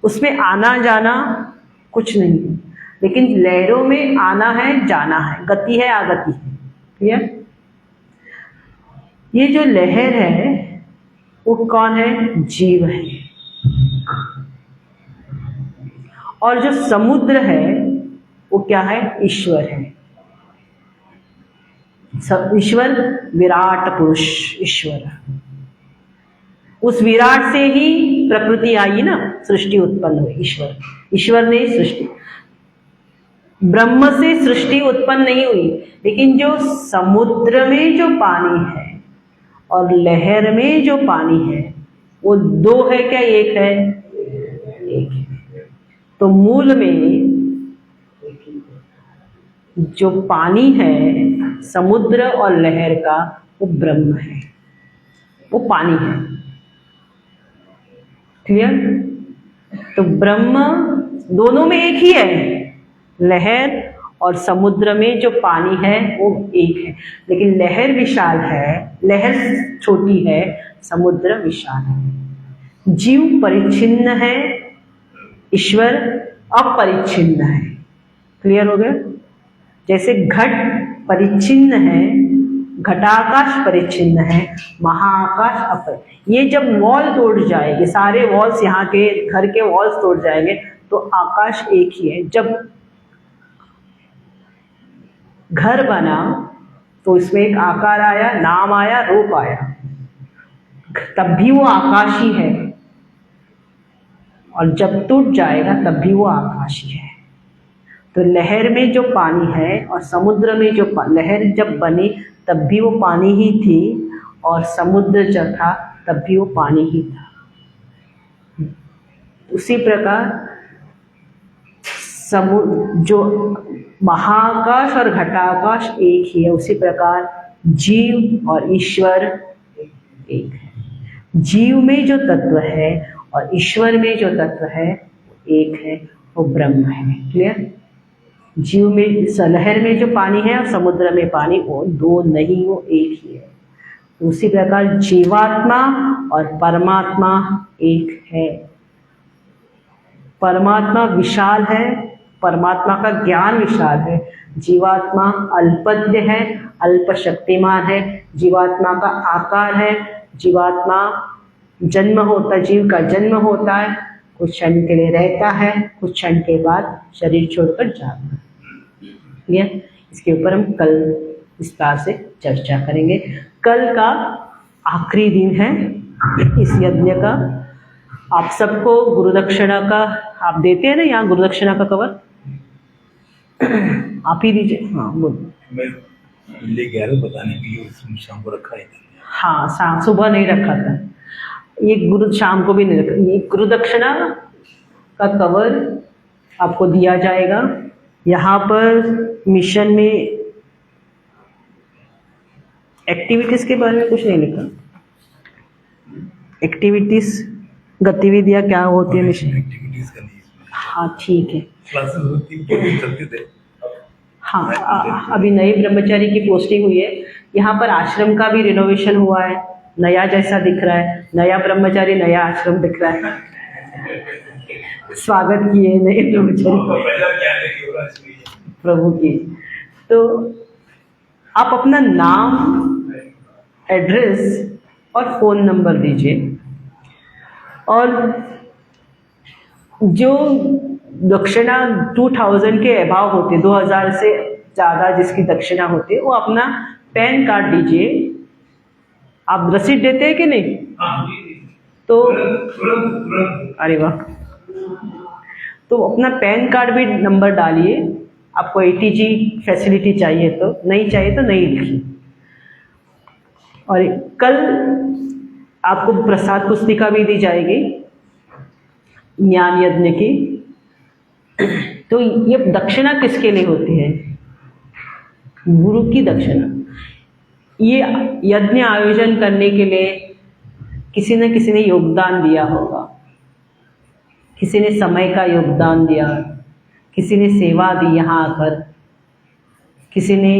उसमें आना जाना कुछ नहीं है। लेकिन लहरों में आना है, जाना है, गति है, आगति है। क्लियर? ये जो लहर है वो कौन है? जीव है। और जो समुद्र है वो क्या है? ईश्वर है। ईश्वर विराट पुरुष ईश्वर। उस विराट से ही प्रकृति आई ना, सृष्टि उत्पन्न हुई। ईश्वर ने सृष्टि, ब्रह्म से सृष्टि उत्पन्न नहीं हुई। लेकिन जो समुद्र में जो पानी है और लहर में जो पानी है वो 2 है क्या? 1 है? 1 है। तो मूल में जो पानी है समुद्र और लहर का, वो ब्रह्म है, वो पानी है। क्लियर? तो ब्रह्म दोनों में एक ही है। लहर और समुद्र में जो पानी है वो एक है। लेकिन लहर विशाल है, लहर छोटी है, समुद्र विशाल है। जीव परिच्छिन्न है, ईश्वर अपरिच्छिन्न है। क्लियर हो गया? जैसे घट परिच्छिन्न है, घटाकाश परिच्छिन्न है, महाआकाश अपर। ये जब वॉल तोड़ जाएंगे, सारे वॉल्स यहाँ के घर के वॉल्स तोड़ जाएंगे तो आकाश एक ही है। जब घर बना तो इसमें एक आकार आया, नाम आया, रूप आया, तब भी वो आकाश ही है। और जब टूट जाएगा तब भी वो आकाश ही है। तो लहर में जो पानी है और समुद्र में जो लहर जब बनी तब भी वो पानी ही थी, और समुद्र जब था तब भी वो पानी ही था। उसी प्रकार जो महाकाश और घटाकाश एक ही है, उसी प्रकार जीव और ईश्वर एक है। जीव में जो तत्व है और ईश्वर में जो तत्व है एक है, वो ब्रह्म है। क्लियर? जीव में, लहर में जो पानी है और समुद्र में पानी, वो 2 नहीं, वो एक ही है। उसी प्रकार जीवात्मा और परमात्मा एक है। परमात्मा विशाल है, परमात्मा का ज्ञान विशाल है। जीवात्मा अल्पज्ञ है, अल्प शक्तिमान है। जीवात्मा का आकार है, जीवात्मा जन्म होता, जीव का जन्म होता है, कुछ क्षण के लिए रहता है, कुछ क्षण के बाद शरीर छोड़कर जाता है। क्लियर? इसके ऊपर हम कल विस्तार से चर्चा करेंगे। कल का आखिरी दिन है इस यज्ञ का। आप सबको गुरु दक्षिणा का आप देते हैं ना यहाँ गुरुदक्षिणा का कवर, आप ही दीजिए। हाँ बोल। मैं ले गया था बताने के लिए, उसमें शाम को रखा है। हाँ शाम सुबह नहीं रखा था, ये गुरु शाम को भी नहीं रखा। ये गुरुदक्षिणा का कवर आपको दिया जाएगा। यहाँ पर मिशन में एक्टिविटीज़ के बारे में कुछ नहीं लिखा। एक्टिविटीज़ गतिविधियाँ क्या होती है मिशन, एक्टिविटीज का नहीं इसमें। हाँ ठीक है। क्लासेस होती हैं, चलते थे। हाँ अभी नए ब्रह्मचारी की पोस्टिंग हुई है। यहाँ पर आश्रम का भी रिनोवेशन हुआ है, नया जैसा दिख रहा है, नया ब्रह्मचारी नया आश्रम दिख रहा है। स्वागत किए नए ब्रह्मचारी प्रभु की। तो आप अपना नाम, एड्रेस और फ़ोन नंबर दीजिए, और जो दक्षिणा 2000 के अभाव होते, 2000 से ज़्यादा जिसकी दक्षिणा होती है, वो अपना पैन कार्ड दीजिए। आप रसीद देते हैं कि नहीं? तो अरे वाह, तो अपना पैन कार्ड भी नंबर डालिए। आपको ATG फैसिलिटी चाहिए तो, नहीं चाहिए तो नहीं लिखिए। और कल आपको प्रसाद पुस्तिका भी दी जाएगी ज्ञान यज्ञ की। तो ये दक्षिणा किसके लिए होती है? गुरु की दक्षिणा। ये यज्ञ आयोजन करने के लिए किसी न किसी ने योगदान दिया होगा, किसी ने समय का योगदान दिया, किसी ने सेवा दी यहाँ आकर, किसी ने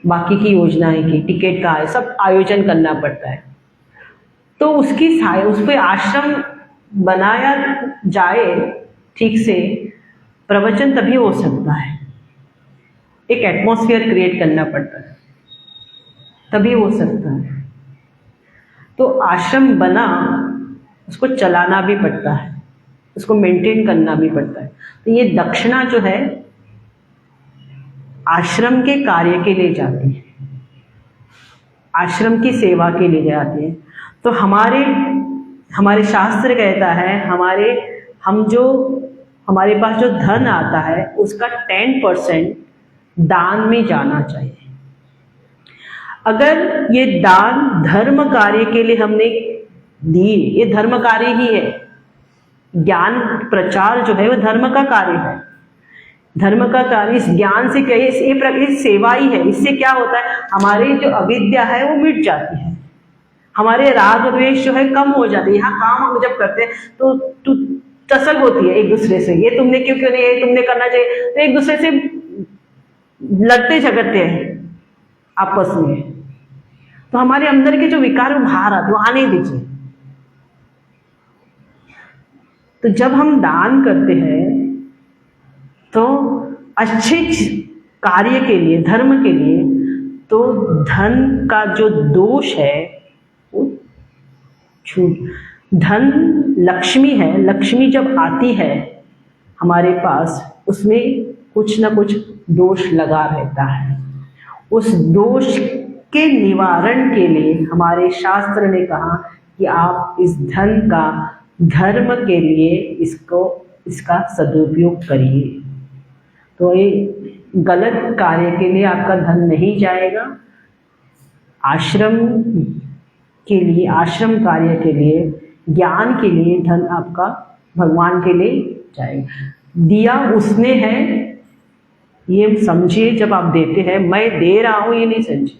बाकी की योजनाएं की, टिकट का है, सब आयोजन करना पड़ता है। तो उस पर आश्रम बनाया जाए ठीक से, प्रवचन तभी हो सकता है। एक एटमॉस्फेयर क्रिएट करना पड़ता है, तभी हो सकता है। तो आश्रम बना, उसको चलाना भी पड़ता है, उसको मेंटेन करना भी पड़ता है। तो ये दक्षिणा जो है आश्रम के कार्य के लिए जाती है, आश्रम की सेवा के लिए जाती है। तो हमारे शास्त्र कहता है, हमारे पास जो धन आता है उसका 10% दान में जाना चाहिए। अगर ये दान धर्म कार्य के लिए हमने दी, ये धर्म कार्य ही है। ज्ञान प्रचार जो है वो धर्म का कार्य है। धर्म का कार्य इस ज्ञान से क्या है, ये सेवा ही है। इससे क्या होता है, हमारी जो अविद्या है वो मिट जाती है, हमारे राग द्वेष जो है कम हो जाते हैं। यहाँ काम हम जब करते हैं तो तसल होती है एक दूसरे से, ये तुमने क्यों नहीं, ये तुमने करना चाहिए, तो एक दूसरे से लड़ते झगड़ते हैं आपस में। तो हमारे अंदर के जो विकार बाहर आते, वो आने दीजिए। तो जब हम दान करते हैं तो अच्छे कार्य के लिए, धर्म के लिए, तो धन का जो दोष है वो छूट। धन लक्ष्मी है, लक्ष्मी जब आती है हमारे पास, उसमें कुछ ना कुछ दोष लगा रहता है। उस दोष के निवारण के लिए हमारे शास्त्र ने कहा कि आप इस धन का धर्म के लिए इसका सदुपयोग करिए। तो ये गलत कार्य के लिए आपका धन नहीं जाएगा, आश्रम के लिए, आश्रम कार्य के लिए, ज्ञान के लिए धन आपका भगवान के लिए जाएगा। दिया उसने है, ये समझिए। जब आप देते हैं, मैं दे रहा हूँ ये नहीं समझिए,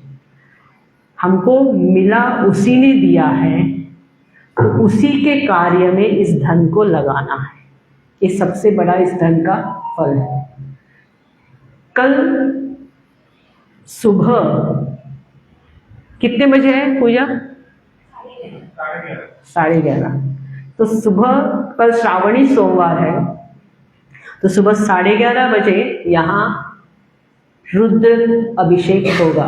हमको मिला उसी ने दिया है, तो उसी के कार्य में इस धन को लगाना है। ये सबसे बड़ा इस धन का फल है। कल सुबह कितने बजे है पूजा? 11:30। तो सुबह कल श्रावणी सोमवार है, तो सुबह 11:30 बजे यहाँ रुद्र अभिषेक होगा।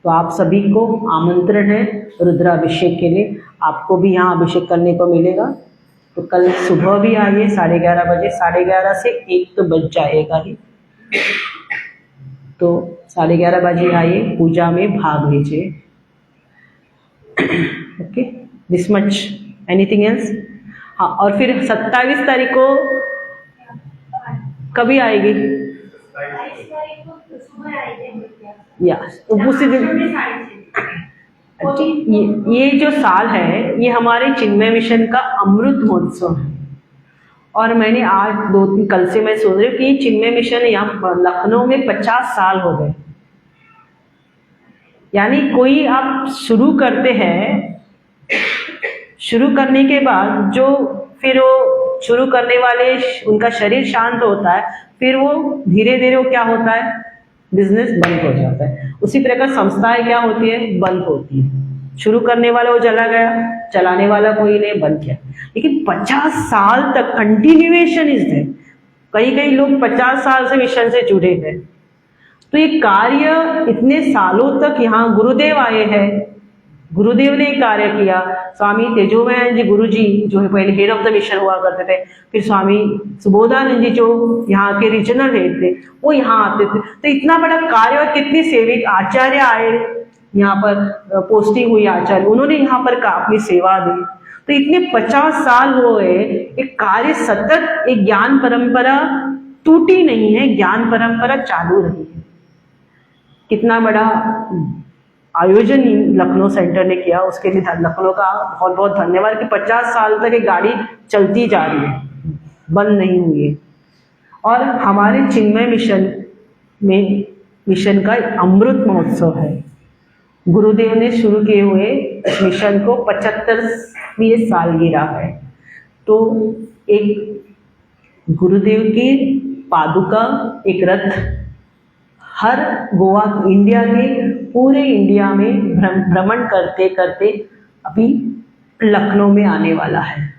तो आप सभी को आमंत्रण है रुद्राभिषेक के लिए, आपको भी यहाँ अभिषेक करने को मिलेगा। तो कल सुबह भी आइए 11:30 बजे, 11:30 से 1 तो बज जाएगा ही, तो 11:30 बजे आइए, पूजा में भाग लीजिए। Okay, this much. Anything else? हाँ, और फिर 27 तारीख को कभी आएगी? या उसी दिन। ये जो साल है ये हमारे चिन्मय मिशन का अमृत महोत्सव है। और मैंने आज 2-3 कल से मैं सोच रही हूँ कि ये चिन्मय मिशन यहाँ लखनऊ में 50 साल हो गए। यानी कोई आप शुरू करते हैं, शुरू करने के बाद जो फिर वो शुरू करने वाले उनका शरीर शांत होता है, फिर वो धीरे धीरे वो क्या होता है, बिजनेस बंद हो जाता है। उसी प्रकार संस्थाएं क्या होती है, बंद होती है। शुरू करने वाला वो चला गया, चलाने वाला कोई नहीं, बंद किया। लेकिन 50 साल तक कंटिन्यूएशन इज देयर। कई लोग 50 साल से मिशन से जुड़े हैं। तो ये कार्य इतने सालों तक यहाँ गुरुदेव आए हैं, गुरुदेव ने कार्य किया। स्वामी तेजोमय जी गुरु जी जो है पहले हेड ऑफ द मिशन हुआ करते थे, फिर स्वामी सुबोधानंद जी जो यहाँ के रीजनल हेड थे वो यहाँ आते थे। तो इतना बड़ा कार्य और कितने सेविक आचार्य आए यहाँ पर, पोस्टिंग हुई आचार्य, उन्होंने यहाँ पर अपनी सेवा दी। तो इतने 50 साल हुए, एक कार्य सतत, एक ज्ञान परंपरा टूटी नहीं है, ज्ञान परंपरा चालू रही है। कितना बड़ा आयोजन लखनऊ सेंटर ने किया, उसके लिए लखनऊ का बहुत बहुत धन्यवाद कि 50 साल तक ये गाड़ी चलती जा रही है, बंद नहीं हुई है। और हमारे चिन्मय मिशन में मिशन का अमृत महोत्सव है। गुरुदेव ने शुरू किए हुए इस मिशन को 75वीं सालगिरह है। तो एक गुरुदेव की पादुका, एक रथ हर गोवा, इंडिया के पूरे इंडिया में भ्रमण करते करते अभी लखनऊ में आने वाला है।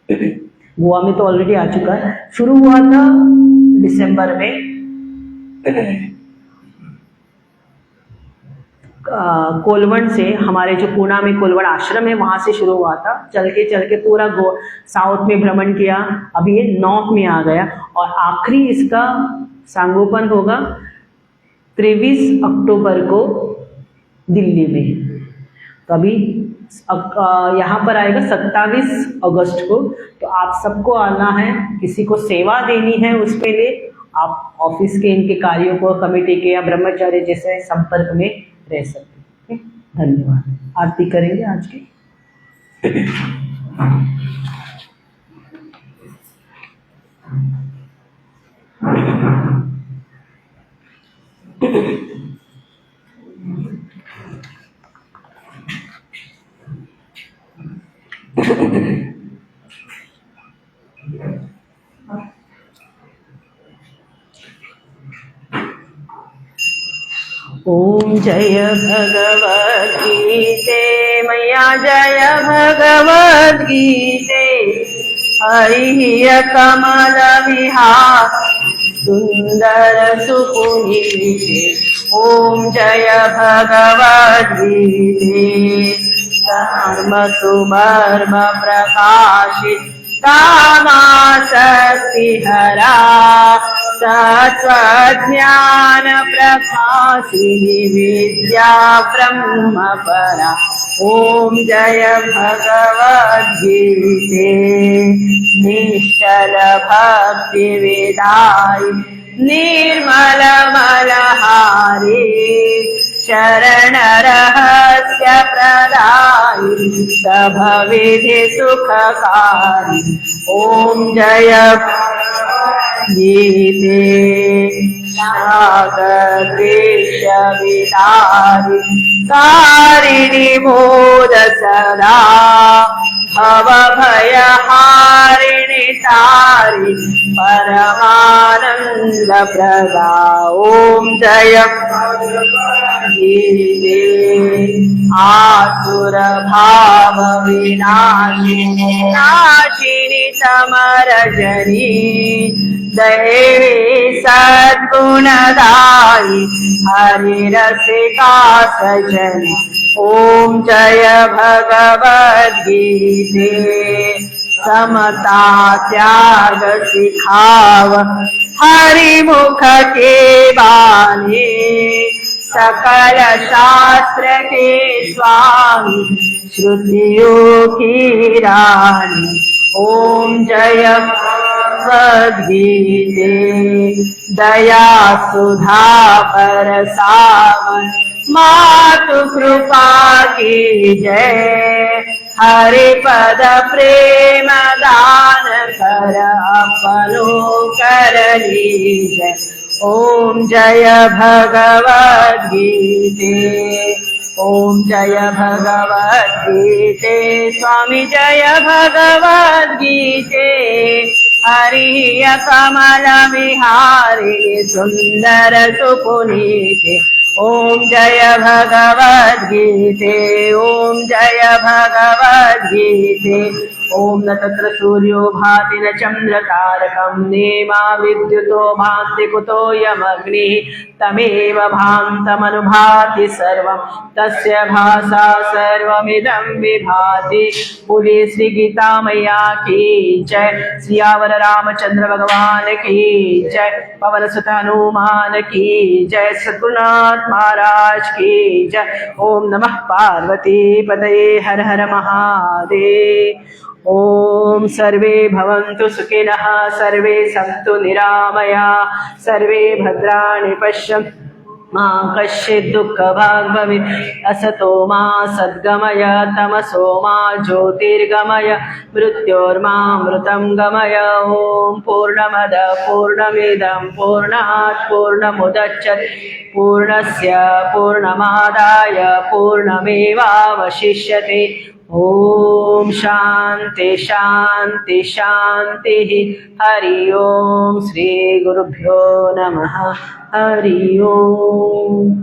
गोवा में तो ऑलरेडी आ चुका है, शुरू हुआ था दिसंबर में कोलवण से, हमारे जो पूना में कोलवण आश्रम है वहां से शुरू हुआ था। चल के पूरा साउथ में भ्रमण किया, अभी ये नॉर्थ में आ गया और आखिरी इसका सांगोपन होगा 23 अक्टूबर को दिल्ली में। तो अभी यहाँ पर आएगा 27 अगस्त को। तो आप सबको आना है, किसी को सेवा देनी है उसके लिए आप ऑफिस के इनके कार्यों को, कमेटी के या ब्रह्मचार्य जैसे संपर्क में रह सकते हैं। धन्यवाद। आरती करेंगे आज की। ओम जय भगवद गीते मैया, जय भगवद गीते। हरि कमल विहार सुंदर सुपुनीते। ओम जय भगवद गीते। धर्म सुमर्म प्रकाशित कामा शक्ति हरा। तत्वज्ञान प्रकाशिनी विद्या ब्रह्म परा। ओम जय भगवद गीते। निश्चल भक्ति विदाई निर्मल मलहारी। शरण रहस्य प्रदायी सब विधि सुखकारी। ओम जय गीते। सागर देश विदारी कारिणी मोद सदा। भव भय हारिणी तारी परमानंद प्रदा। ओम जय गीते। आसुर भाव विनाशिनी नाशिनी समरजनी। देवी सद्गुणदायी हरि रसिका सजन। ओम जय भगवद गीते। समता त्याग सिखाव हरि मुख के बानी। सकल शास्त्र के स्वामी श्रुतियों की रानी। ओम जय भगवद्गीते दया सुधा बरसावन मातु कृपा की जय हरि पद प्रेम दान कर अपनो कर लीजय ओम जय भगवद्गीते ओम जय भगवद्गीते स्वामी जय भगवद्गीते हरि कमल विहारी सुंदर सुपुनीते ओम जय भगवद्गीते ओम जय भगवद्गीते ओम न तत्र सूर्यो भाति न चंद्र तारकं नेमा विद्युतो भान्ति कुतो यमग्निः तमेव भान्तमनुभाति सर्वं तस्य भासा सर्वमिदं विभाति बोले श्री गीता मैया की जय सियावर रामचंद्र भगवान की जय पवन सुत हनुमान की जय सद्गुरुनाथ महाराज की जय ओम नमः पार्वती पतये हर हर महादेव ओम सर्वे भवन्तु सुखिनः सर्वे सन्तु निरामया सर्वे भद्राणि पश्यन्तु मा कश्चित् दुःखभाग् भवेत् असतो मा सद्गमय तमसो मा ज्योतिर्गमय मृत्योर्मामृतं गमय ॐ पूर्णमद पूर्णमिदं पूर्णात् पूर्णमुदच्यते पूर्णस्य पूर्णमादाय पूर्णमेवावशिष्यते ओम शांति शांति शांति हरि ओम श्री गुरुभ्यो नमः हरि ओम।